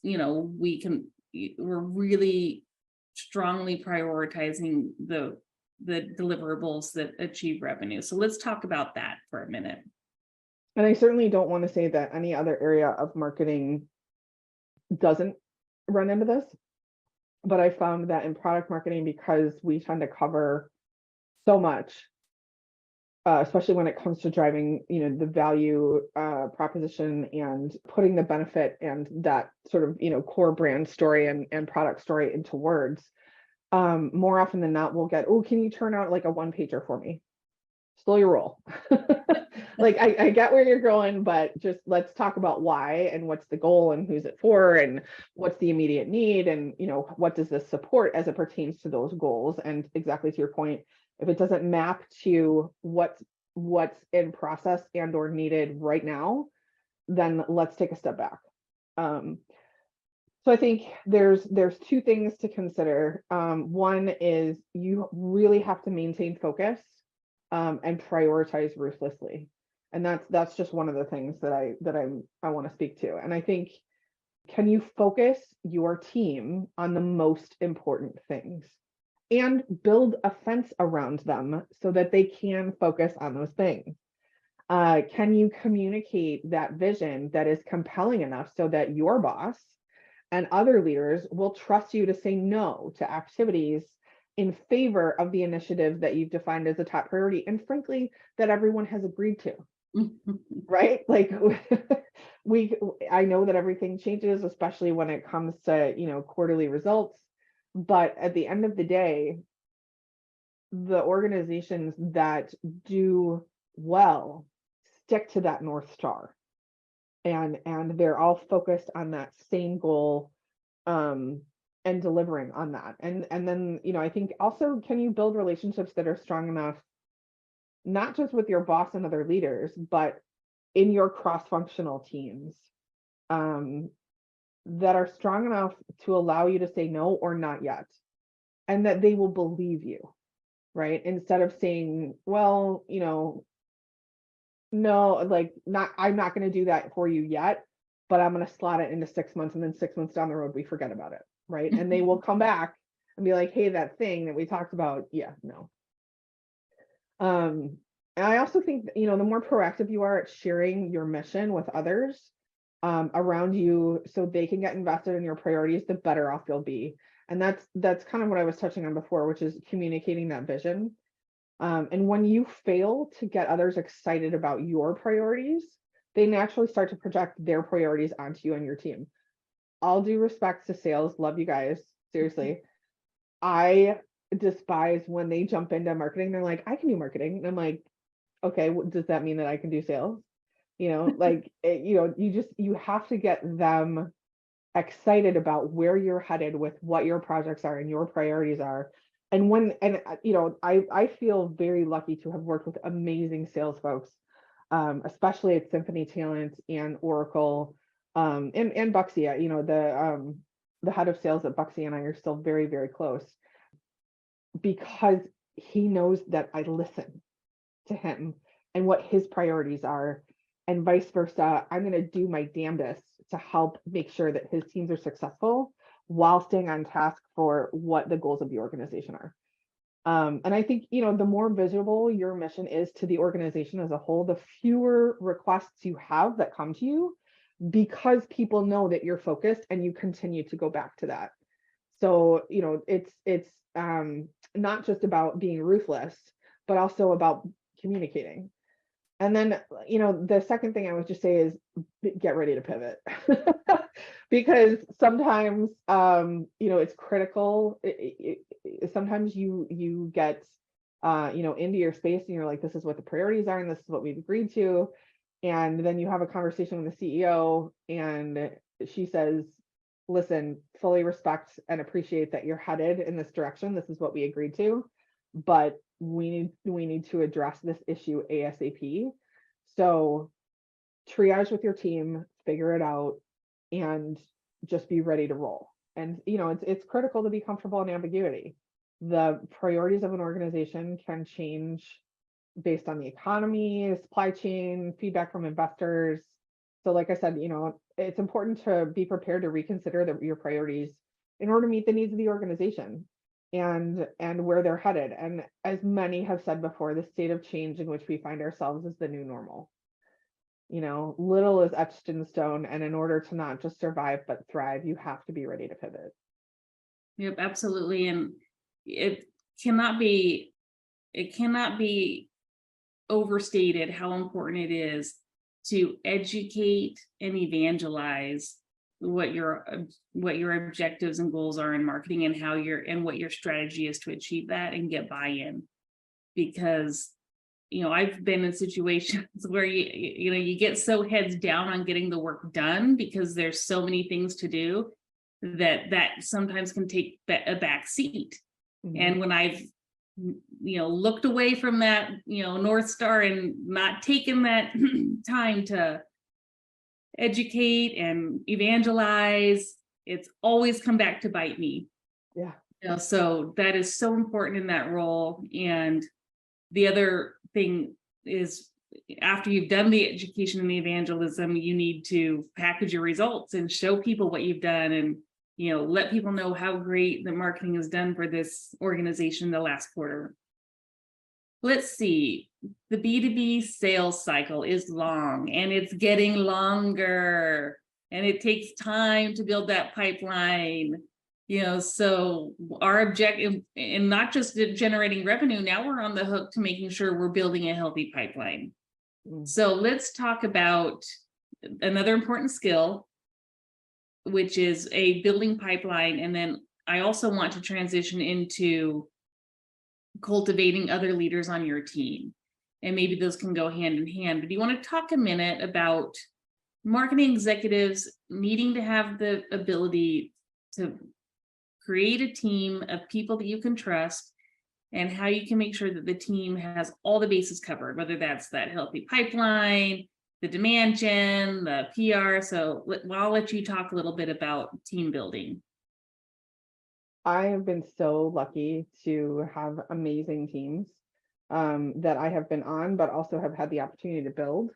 we're really strongly prioritizing the deliverables that achieve revenue. So let's talk about that for a minute. And I certainly don't want to say that any other area of marketing doesn't run into this, but I found that in product marketing, because we tend to cover so much, especially when it comes to driving, the value proposition and putting the benefit and that sort of, core brand story and product story into words, more often than not, we'll get, oh, can you turn out like a one-pager for me? Slow your roll. Like, I get where you're going, but just let's talk about why and what's the goal and who's it for and what's the immediate need and, what does this support as it pertains to those goals. And exactly to your point, if it doesn't map to what's in process and or needed right now, then let's take a step back. So I think there's two things to consider. One is you really have to maintain focus and prioritize ruthlessly. And that's just one of the things that I want to speak to. And I think, can you focus your team on the most important things and build a fence around them so that they can focus on those things? Can you communicate that vision that is compelling enough so that your boss and other leaders will trust you to say no to activities in favor of the initiative that you've defined as a top priority, and frankly, that everyone has agreed to, right? Like, I know that everything changes, especially when it comes to, quarterly results. But at the end of the day, the organizations that do well stick to that North Star, and they're all focused on that same goal, and delivering on that. And then, I think also, can you build relationships that are strong enough, not just with your boss and other leaders, but in your cross-functional teams, that are strong enough to allow you to say no or not yet, and that they will believe you, right? Instead of saying, well, no, like, I'm not going to do that for you yet, but I'm going to slot it into 6 months, and then 6 months down the road, we forget about it, right? And they will come back and be like, hey, that thing that we talked about, yeah, no. And I also think, the more proactive you are at sharing your mission with others around you so they can get invested in your priorities, the better off you'll be. And that's kind of what I was touching on before, which is communicating that vision. And when you fail to get others excited about your priorities, they naturally start to project their priorities onto you and your team. All due respect to sales, love you guys, seriously. I despise when they jump into marketing. They're like, I can do marketing. And I'm like, okay, does that mean that I can do sales? Like, you have to get them excited about where you're headed with what your projects are and your priorities are. And I feel very lucky to have worked with amazing sales folks, especially at Symphony Talent and Oracle, and Buckzy. The head of sales at Buckzy and I are still very, very close, because he knows that I listen to him and what his priorities are, and vice versa. I'm going to do my damnedest to help make sure that his teams are successful while staying on task for what the goals of the organization are. And I think, the more visible your mission is to the organization as a whole, the fewer requests you have that come to you, because people know that you're focused and you continue to go back to that. So, it's not just about being ruthless, but also about communicating. And then, the second thing I would just say is get ready to pivot, because sometimes, it's critical. Sometimes you get, into your space and you're like, this is what the priorities are and this is what we've agreed to. And then you have a conversation with the CEO and she says, listen, fully respect and appreciate that you're headed in this direction. This is what we agreed to, but we need to address this issue ASAP. So triage with your team, figure it out, and just be ready to roll. And it's critical to be comfortable in ambiguity. The priorities of an organization can change based on the economy, supply chain, feedback from investors. So like I said, it's important to be prepared to reconsider your priorities in order to meet the needs of the organization and where they're headed. And as many have said before, the state of change in which we find ourselves is the new normal. Little is etched in stone, and in order to not just survive but thrive, you have to be ready to pivot. Yep, absolutely. And it cannot be overstated how important it is to educate and evangelize what your objectives and goals are in marketing, and what your strategy is to achieve that and get buy-in. Because I've been in situations where you get so heads down on getting the work done because there's so many things to do that sometimes can take a back seat. Mhm. And when I've looked away from that North Star and not taken that time to educate and evangelize, it's always come back to bite me. Yeah. So that is so important in that role. And the other thing is, after you've done the education and the evangelism, you need to package your results and show people what you've done, and let people know how great the marketing is done for this organization the last quarter. Let's see. The B2B sales cycle is long, and it's getting longer, and it takes time to build that pipeline. So our objective, and not just generating revenue, now we're on the hook to making sure we're building a healthy pipeline. So let's talk about another important skill, which is a building pipeline. And then I also want to transition into cultivating other leaders on your team. And maybe those can go hand in hand. But do you want to talk a minute about marketing executives needing to have the ability to create a team of people that you can trust, and how you can make sure that the team has all the bases covered, whether that's that healthy pipeline, the demand gen, the PR. So I'll let you talk a little bit about team building. I have been so lucky to have amazing teams that I have been on, but also have had the opportunity to build.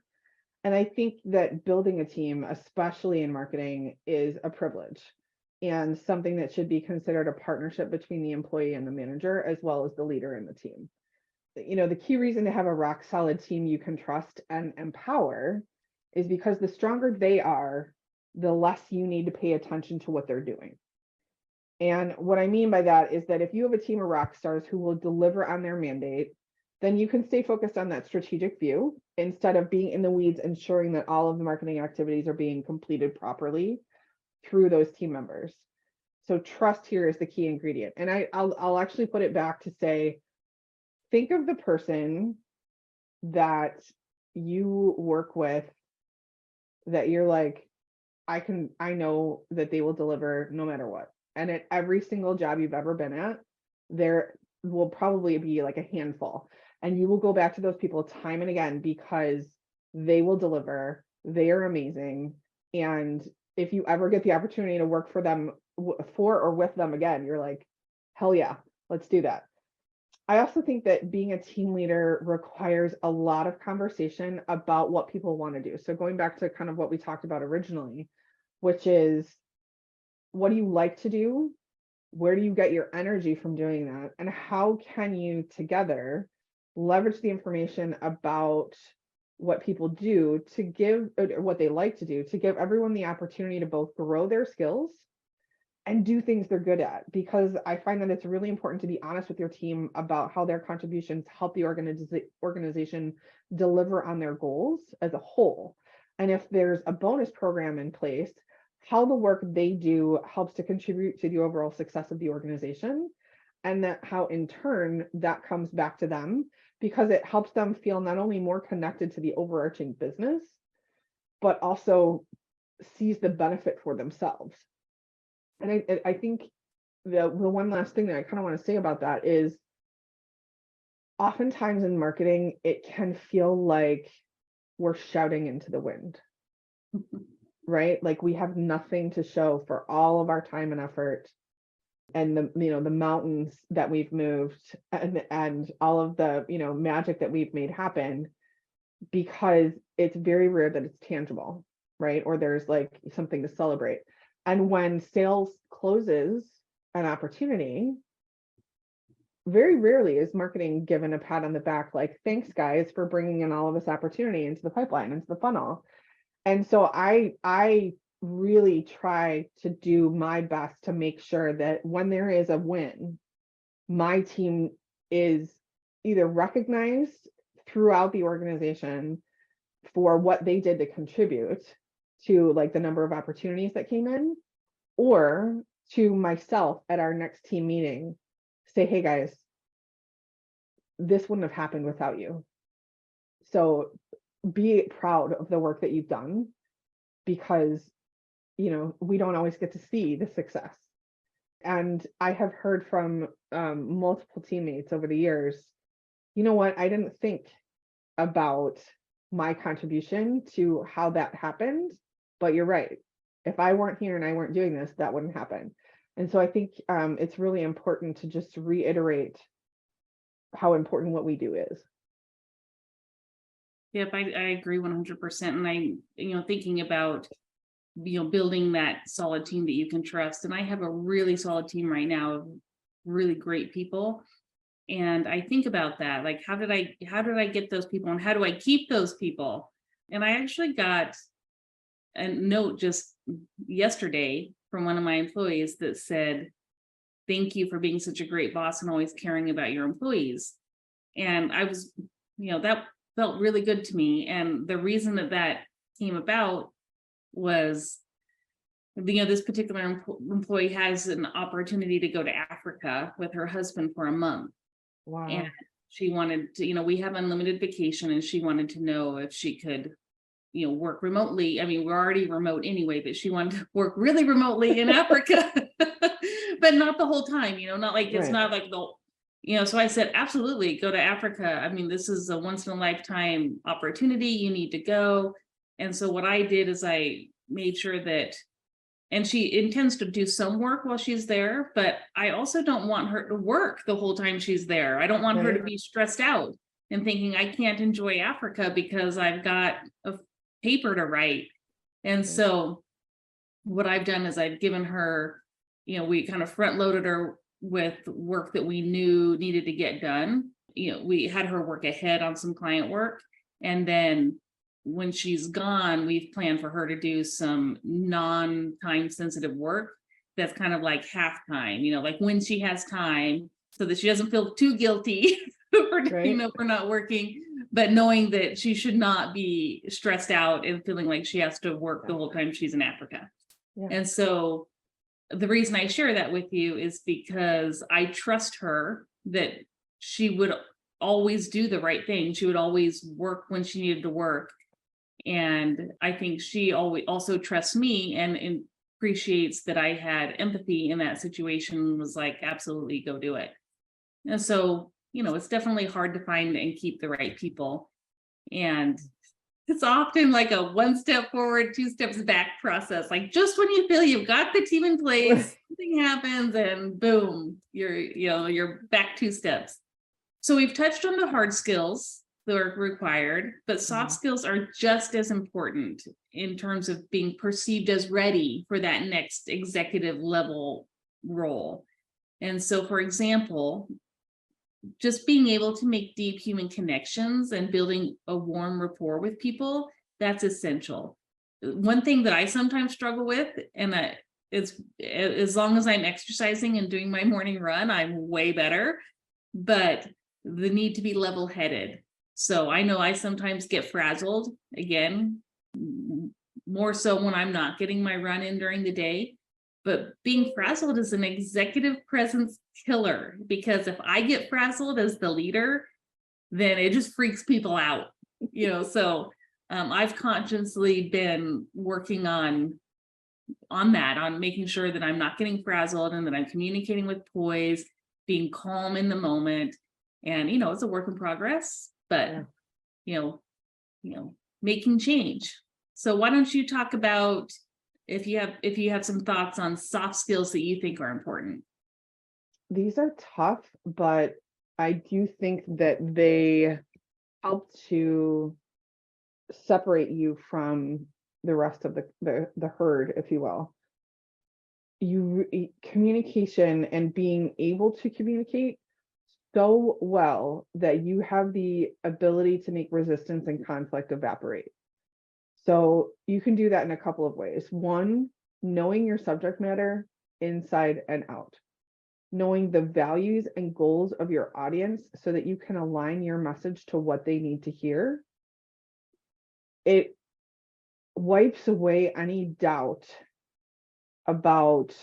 And I think that building a team, especially in marketing, is a privilege and something that should be considered a partnership between the employee and the manager, as well as the leader in the team. The key reason to have a rock solid team you can trust and empower is because the stronger they are, the less you need to pay attention to what they're doing. And what I mean by that is that if you have a team of rock stars who will deliver on their mandate, then you can stay focused on that strategic view instead of being in the weeds, ensuring that all of the marketing activities are being completed properly through those team members. So trust here is the key ingredient. And I'll actually put it back to say, think of the person that you work with that you're like, I know that they will deliver no matter what. And at every single job you've ever been at, there will probably be like a handful. And you will go back to those people time and again because they will deliver. They are amazing. And if you ever get the opportunity to work for them, for or with them again, you're like, hell yeah, let's do that. I also think that being a team leader requires a lot of conversation about what people want to do. So going back to kind of what we talked about originally, which is, what do you like to do? Where do you get your energy from doing that? And how can you together leverage the information about what people do to give, or what they like to do, to give everyone the opportunity to both grow their skills and do things they're good at? Because I find that it's really important to be honest with your team about how their contributions help the organization deliver on their goals as a whole. And if there's a bonus program in place, how the work they do helps to contribute to the overall success of the organization, and that how in turn that comes back to them, because it helps them feel not only more connected to the overarching business, but also sees the benefit for themselves. And I think the one last thing that I kind of want to say about that is, oftentimes in marketing, it can feel like we're shouting into the wind. Right? Like we have nothing to show for all of our time and effort. and the mountains that we've moved, and all of the, magic that we've made happen, because it's very rare that it's tangible, right? Or there's like something to celebrate. And when sales closes an opportunity, very rarely is marketing given a pat on the back, like, thanks guys for bringing in all of this opportunity into the pipeline, into the funnel. And so I really try to do my best to make sure that when there is a win, my team is either recognized throughout the organization for what they did to contribute to like the number of opportunities that came in, or to myself at our next team meeting, say, hey guys, this wouldn't have happened without you. So be proud of the work that you've done, because, we don't always get to see the success. And I have heard from multiple teammates over the years, you know what, I didn't think about my contribution to how that happened, but you're right. If I weren't here and I weren't doing this, that wouldn't happen. And so I think it's really important to just reiterate how important what we do is. Yep, I agree 100%. And I, thinking about, building that solid team that you can trust. And I have a really solid team right now of really great people. And I think about that, like, how did I get those people, and how do I keep those people? And I actually got a note just yesterday from one of my employees that said, thank you for being such a great boss and always caring about your employees. And I was, that felt really good to me. And the reason that came about was, this particular employee has an opportunity to go to Africa with her husband for a month. Wow. And she wanted to, we have unlimited vacation, and she wanted to know if she could, work remotely. I mean, we're already remote anyway, but she wanted to work really remotely in Africa, but not the whole time, not like, it's Right. not like so I said, absolutely, go to Africa. I mean, this is a once in a lifetime opportunity. You need to go. And so what I did is I made sure that, and she intends to do some work while she's there, but I also don't want her to work the whole time she's there. I don't want her to be stressed out and thinking I can't enjoy Africa because I've got a paper to write. And so what I've done is I've given her, we kind of front loaded her with work that we knew needed to get done. We had her work ahead on some client work. And then when she's gone, we've planned for her to do some non-time sensitive work that's kind of like half time, like when she has time, so that she doesn't feel too guilty for, for not working, but knowing that she should not be stressed out and feeling like she has to work the whole time she's in Africa. Yeah. And so the reason I share that with you is because I trust her that she would always do the right thing. She would always work when she needed to work. And I think she always also trusts me and appreciates that I had empathy in that situation, was like, absolutely, go do it. And so, it's definitely hard to find and keep the right people. And it's often like a one step forward, two steps back process. Like, just when you feel you've got the team in place, something happens and boom, you're back 2 steps. So we've touched on the hard skills that are required, but soft skills are just as important in terms of being perceived as ready for that next executive level role. And so, for example, just being able to make deep human connections and building a warm rapport with people, that's essential. One thing that I sometimes struggle with, and it's as long as I'm exercising and doing my morning run, I'm way better, but the need to be level-headed. So I know I sometimes get frazzled, again, more so when I'm not getting my run in during the day. But being frazzled is an executive presence killer, because if I get frazzled as the leader, then it just freaks people out, so I've consciously been working on making sure that I'm not getting frazzled and that I'm communicating with poise, being calm in the moment. And, it's a work in progress, but, making change. So why don't you talk about, if you have some thoughts on soft skills that you think are important? these are tough, but I do think that they help to separate you from the rest of the herd, if you will. Communication and being able to communicate so well that you have the ability to make resistance and conflict evaporate. So you can do that in a couple of ways. One, knowing your subject matter inside and out, knowing the values and goals of your audience so that you can align your message to what they need to hear. It wipes away any doubt about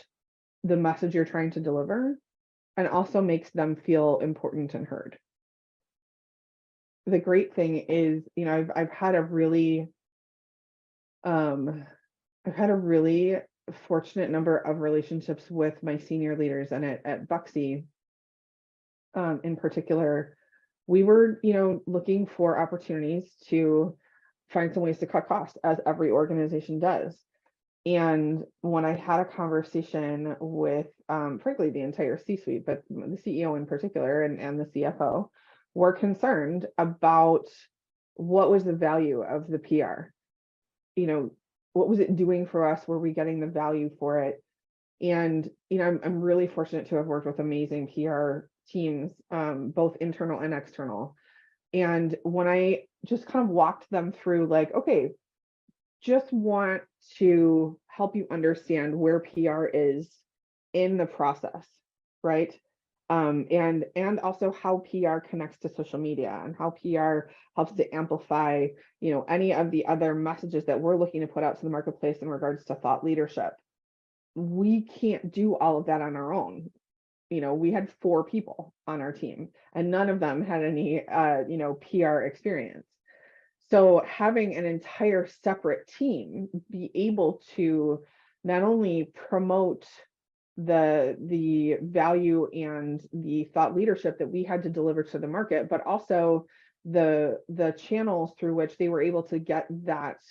the message you're trying to deliver, and also makes them feel important and heard. The great thing is, I've had a really fortunate number of relationships with my senior leaders, and at Buckzy, in particular, we were, looking for opportunities to find some ways to cut costs, as every organization does. And when I had a conversation with, frankly, the entire C-suite, but the CEO in particular, and the CFO, were concerned about what was the value of the PR. What was it doing for us? Were we getting the value for it? And, I'm really fortunate to have worked with amazing PR teams, both internal and external. And when I just kind of walked them through, like, okay, just want to help you understand where PR is in the process, right? And also how PR connects to social media, and how PR helps to amplify, any of the other messages that we're looking to put out to the marketplace in regards to thought leadership. We can't do all of that on our own. We had 4 people on our team, and none of them had any, PR experience. So having an entire separate team be able to not only promote the value and the thought leadership that we had to deliver to the market, but also the channels through which they were able to get that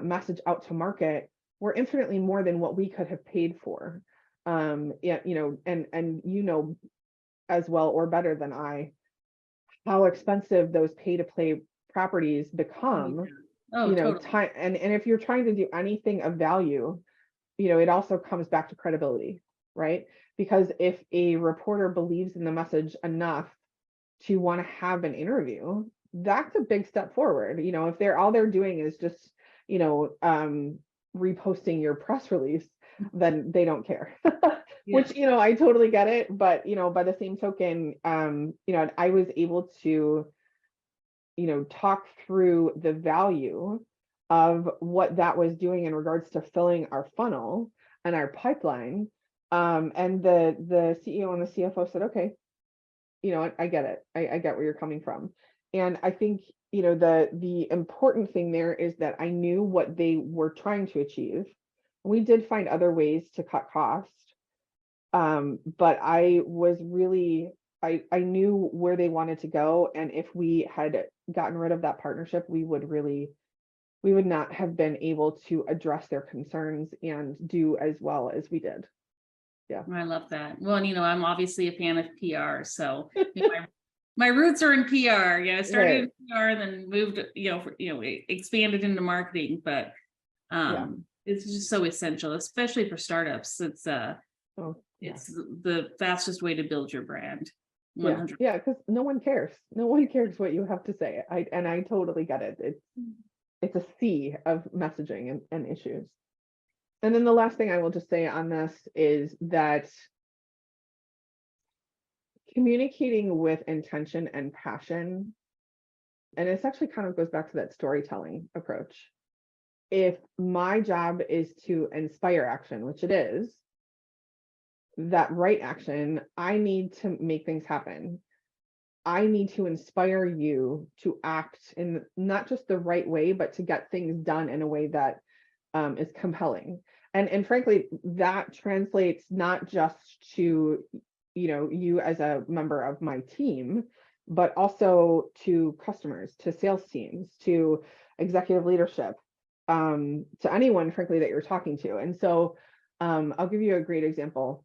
message out to market were infinitely more than what we could have paid for. Yeah, and as well or better than I, how expensive those pay-to-play properties become. Totally. Time, and if you're trying to do anything of value, it also comes back to credibility, right? Because if a reporter believes in the message enough to want to have an interview, that's a big step forward. If all they're doing is just, reposting your press release, then they don't care. Which, I totally get it. But, by the same token, I was able to, talk through the value of what that was doing in regards to filling our funnel and our pipeline. And the CEO and the CFO said, okay, I get it. I get where you're coming from. And I think, the important thing there is that I knew what they were trying to achieve. We did find other ways to cut costs. But I was really, I knew where they wanted to go. And if we had gotten rid of that partnership, we would not have been able to address their concerns and do as well as we did. Yeah. I love that. Well, and I'm obviously a fan of PR. So my roots are in PR. I started in PR and then moved, expanded into marketing, but it's just so essential, especially for startups. It's the fastest way to build your brand. 100%. Yeah, because no one cares. No one cares what you have to say. I totally get it. It's a sea of messaging and issues. And then the last thing I will just say on this is that communicating with intention and passion, and this actually kind of goes back to that storytelling approach. If my job is to inspire action, which it is, that right action, I need to make things happen. I need to inspire you to act in not just the right way, but to get things done in a way that is compelling. And frankly, that translates not just to, you as a member of my team, but also to customers, to sales teams, to executive leadership, to anyone, frankly, that you're talking to. And so I'll give you a great example.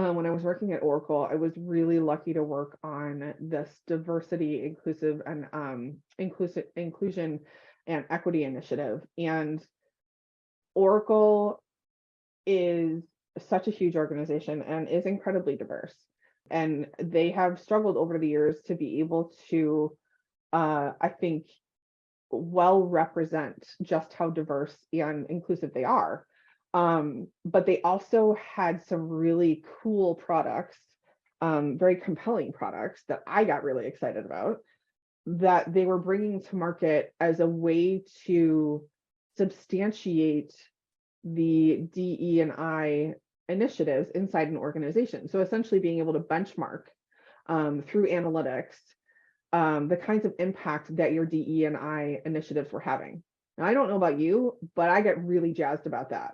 when I was working at Oracle, I was really lucky to work on this diversity, inclusive, and inclusion and equity initiative. And Oracle is such a huge organization and is incredibly diverse. And they have struggled over the years to be able to, I think, well represent just how diverse and inclusive they are. But they also had some really cool products, very compelling products that I got really excited about, that they were bringing to market as a way to substantiate the DE&I initiatives inside an organization. So essentially being able to benchmark through analytics the kinds of impact that your DE&I initiatives were having. Now, I don't know about you, but I get really jazzed about that,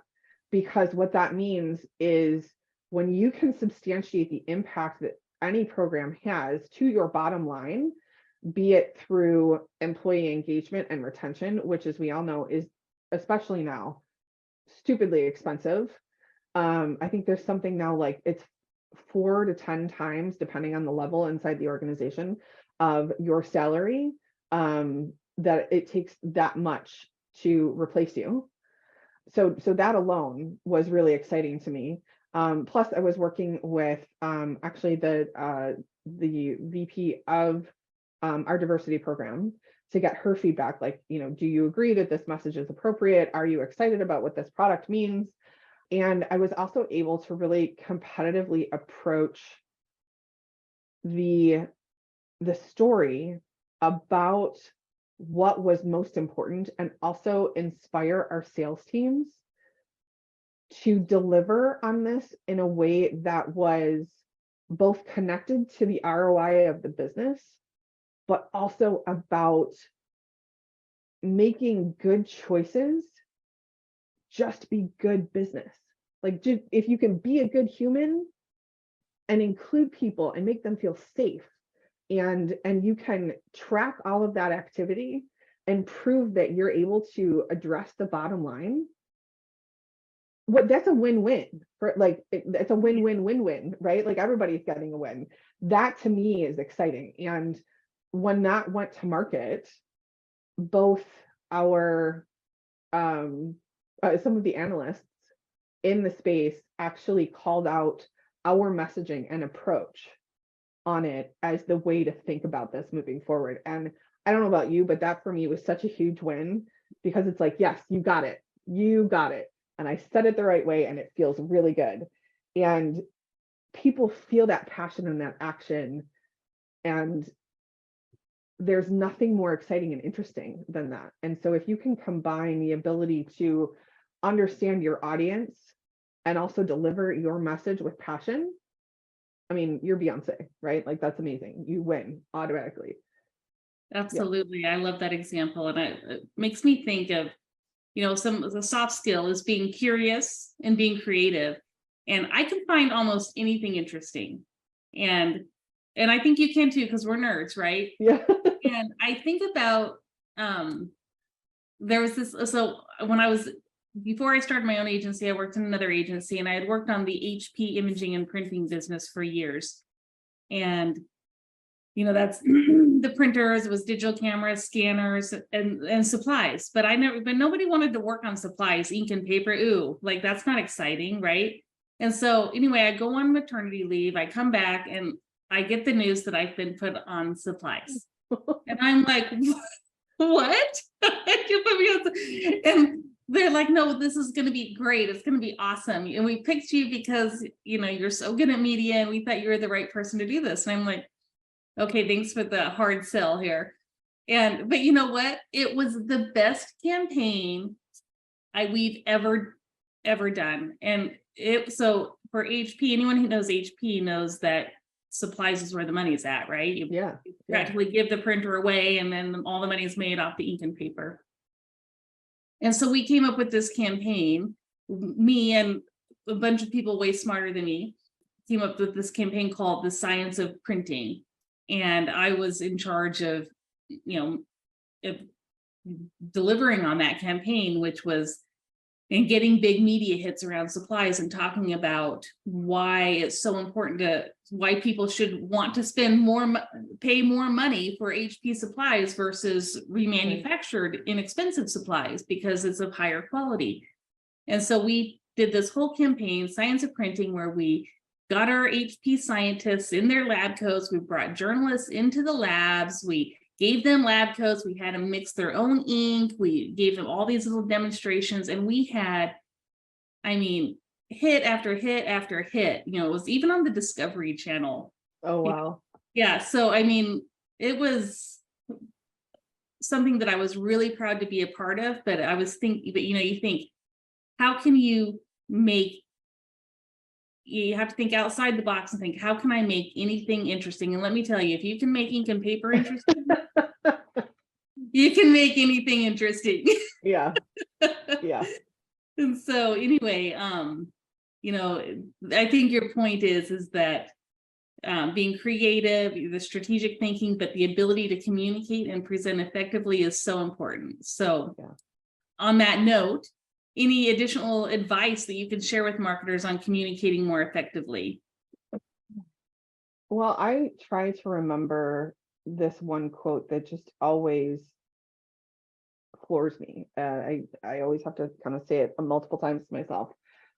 because what that means is when you can substantiate the impact that any program has to your bottom line, be it through employee engagement and retention, which, as we all know, is, especially now, stupidly expensive. I think there's something now like it's 4 to 10 times, depending on the level inside the organization, of your salary, that it takes that much to replace you. So that alone was really exciting to me. Plus, I was working with actually the VP of our diversity program to get her feedback, like, do you agree that this message is appropriate? Are you excited about what this product means? And I was also able to really competitively approach the story about what was most important, and also inspire our sales teams to deliver on this in a way that was both connected to the ROI of the business, but also about making good choices just be good business. Like, if you can be a good human and include people and make them feel safe, and you can track all of that activity and prove that you're able to address the bottom line, that's a win-win. For like, it's a win-win-win-win, right? Like, everybody's getting a win. That to me is exciting. And when that went to market, both our some of the analysts in the space actually called out our messaging and approach on it as the way to think about this moving forward. And I don't know about you, but that for me was such a huge win, because it's like, yes, you got it. And I said it the right way, and it feels really good. And people feel that passion and that action. And there's nothing more exciting and interesting than that. And so if you can combine the ability to understand your audience and also deliver your message with passion, I mean, you're Beyonce, right? Like, that's amazing. You win automatically. Absolutely. Yeah. I love that example. And it makes me think of, some of the soft skill is being curious and being creative. And I can find almost anything interesting. And I think you can too, because we're nerds, right? Yeah. And I think about, there was this, so before I started my own agency, I worked in another agency, and I had worked on the HP imaging and printing business for years. And, that's the printers, it was digital cameras, scanners, and supplies. But nobody wanted to work on supplies, ink and paper. Ooh, like, that's not exciting, right? And so anyway, I go on maternity leave, I come back, and I get the news that I've been put on supplies. And I'm like, what? You put me on, and they're like, no, this is going to be great. It's going to be awesome. And we picked you because, you're so good at media, and we thought you were the right person to do this. And I'm like, okay, thanks for the hard sell here. But you know what? It was the best campaign we've ever done. And so for HP, anyone who knows HP knows that supplies is where the money's at, right? You practically give the printer away, and then all the money is made off the ink and paper. And so we came up with this campaign, me and a bunch of people way smarter than me came up with this campaign called The Science of Printing. And I was in charge of, delivering on that campaign, which was, and getting big media hits around supplies and talking about why it's so important why people should want to pay more money for HP supplies versus remanufactured inexpensive supplies because it's of higher quality. And so we did this whole campaign, Science of Printing, where we got our HP scientists in their lab coats. We brought journalists into the labs. We gave them lab coats. We had them mix their own ink. We gave them all these little demonstrations, and we had, I mean, hit after hit after hit. You know, it was even on the Discovery Channel. Oh, wow. Yeah. So, I mean, it was something that I was really proud to be a part of, but I was thinking, but you think, how can you have to think outside the box and think, how can I make anything interesting? And let me tell you, if you can make ink and paper interesting, you can make anything interesting. Yeah. Yeah. And so anyway, I think your point is that being creative, the strategic thinking, but the ability to communicate and present effectively is so important. So on that note, any additional advice that you can share with marketers on communicating more effectively? Well, I try to remember this one quote that just always floors me. I always have to kind of say it multiple times to myself,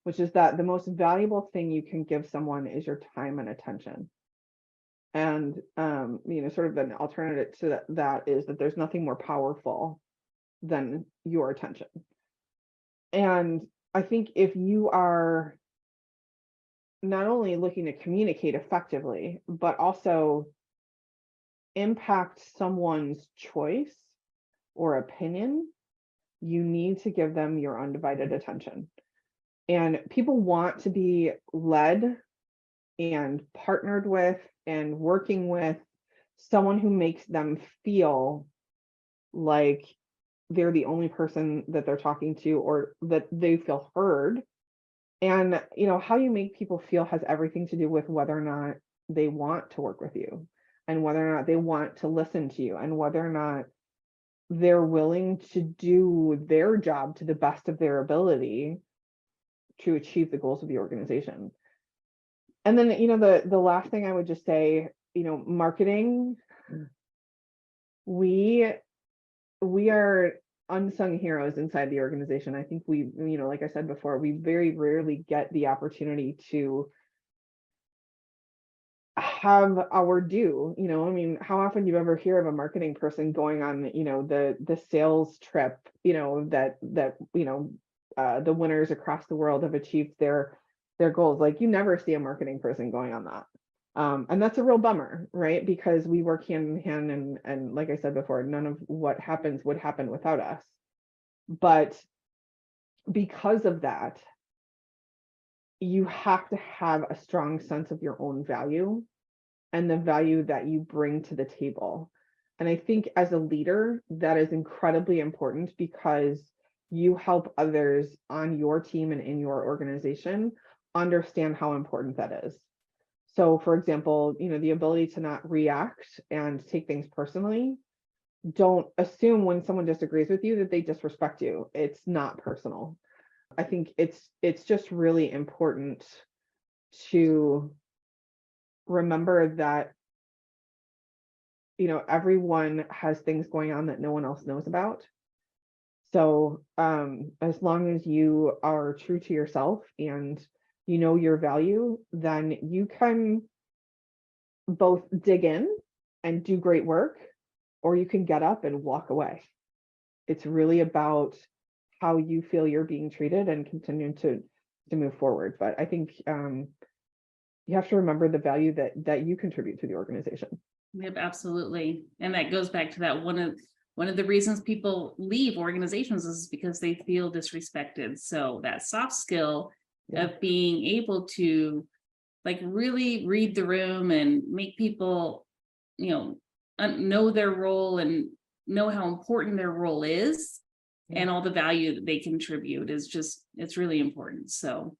which is that the most valuable thing you can give someone is your time and attention. And sort of an alternative to that is that there's nothing more powerful than your attention. And I think if you are not only looking to communicate effectively, but also impact someone's choice or opinion, you need to give them your undivided attention. And people want to be led and partnered with and working with someone who makes them feel like they're the only person that they're talking to, or that they feel heard. And how you make people feel has everything to do with whether or not they want to work with you, and whether or not they want to listen to you, and whether or not they're willing to do their job to the best of their ability to achieve the goals of the organization. And then the last thing I would just say, marketing, we are unsung heroes inside the organization. I think we, like I said before, we very rarely get the opportunity to have our due. How often do you ever hear of a marketing person going on, the sales trip, that the winners across the world have achieved their goals? Like, you never see a marketing person going on that. And that's a real bummer, right? Because we work hand in hand, and like I said before, none of what happens would happen without us. But because of that, you have to have a strong sense of your own value and the value that you bring to the table. And I think as a leader, that is incredibly important, because you help others on your team and in your organization understand how important that is. So, for example, the ability to not react and take things personally. Don't assume when someone disagrees with you that they disrespect you. It's not personal. I think it's just really important to remember that everyone has things going on that no one else knows about. So as long as you are true to yourself and your value, then you can both dig in and do great work, or you can get up and walk away. It's really about how you feel you're being treated and continuing to move forward. But I think you have to remember the value that you contribute to the organization. Yep, absolutely. And that goes back to that one of the reasons people leave organizations is because they feel disrespected. So that soft skill of being able to really read the room and make people, know their role and know how important their role is and all the value that they contribute it's really important. So,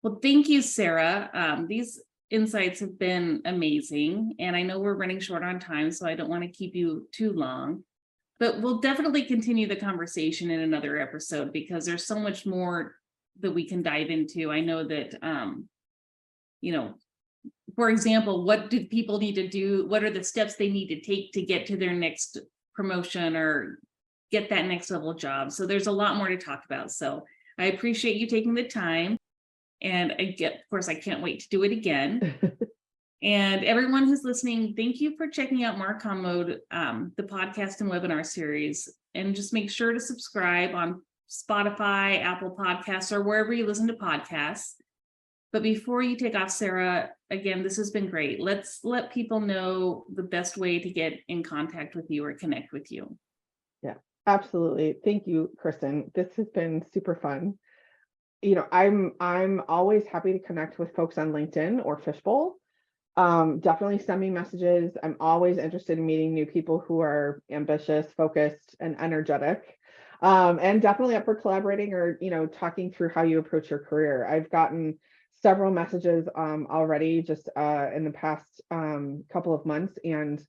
well, thank you, Sarah. These insights have been amazing, and I know we're running short on time, so I don't want to keep you too long. But we'll definitely continue the conversation in another episode because there's so much more that we can dive into. I know that, for example, what do people need to do? What are the steps they need to take to get to their next promotion or get that next level job? So there's a lot more to talk about. So I appreciate you taking the time. And of course, I can't wait to do it again. And everyone who's listening, thank you for checking out Marcom Mode, the podcast and webinar series. And just make sure to subscribe on Spotify, Apple Podcasts, or wherever you listen to podcasts. But before you take off, Sarah, again, this has been great. Let's let people know the best way to get in contact with you or connect with you. Yeah, absolutely. Thank you, Kristin. This has been super fun. I'm always happy to connect with folks on LinkedIn or Fishbowl. Definitely send me messages. I'm always interested in meeting new people who are ambitious, focused, and energetic. And definitely up for collaborating or, talking through how you approach your career. I've gotten several messages already just in the past couple of months, and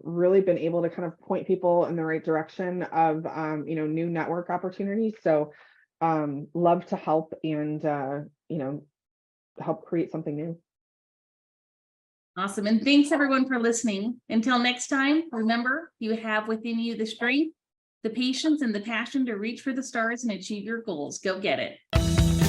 really been able to kind of point people in the right direction of, new network opportunities. So love to help and, help create something new. Awesome. And thanks everyone for listening. Until next time, remember, you have within you the strength, the patience, and the passion to reach for the stars and achieve your goals. Go get it.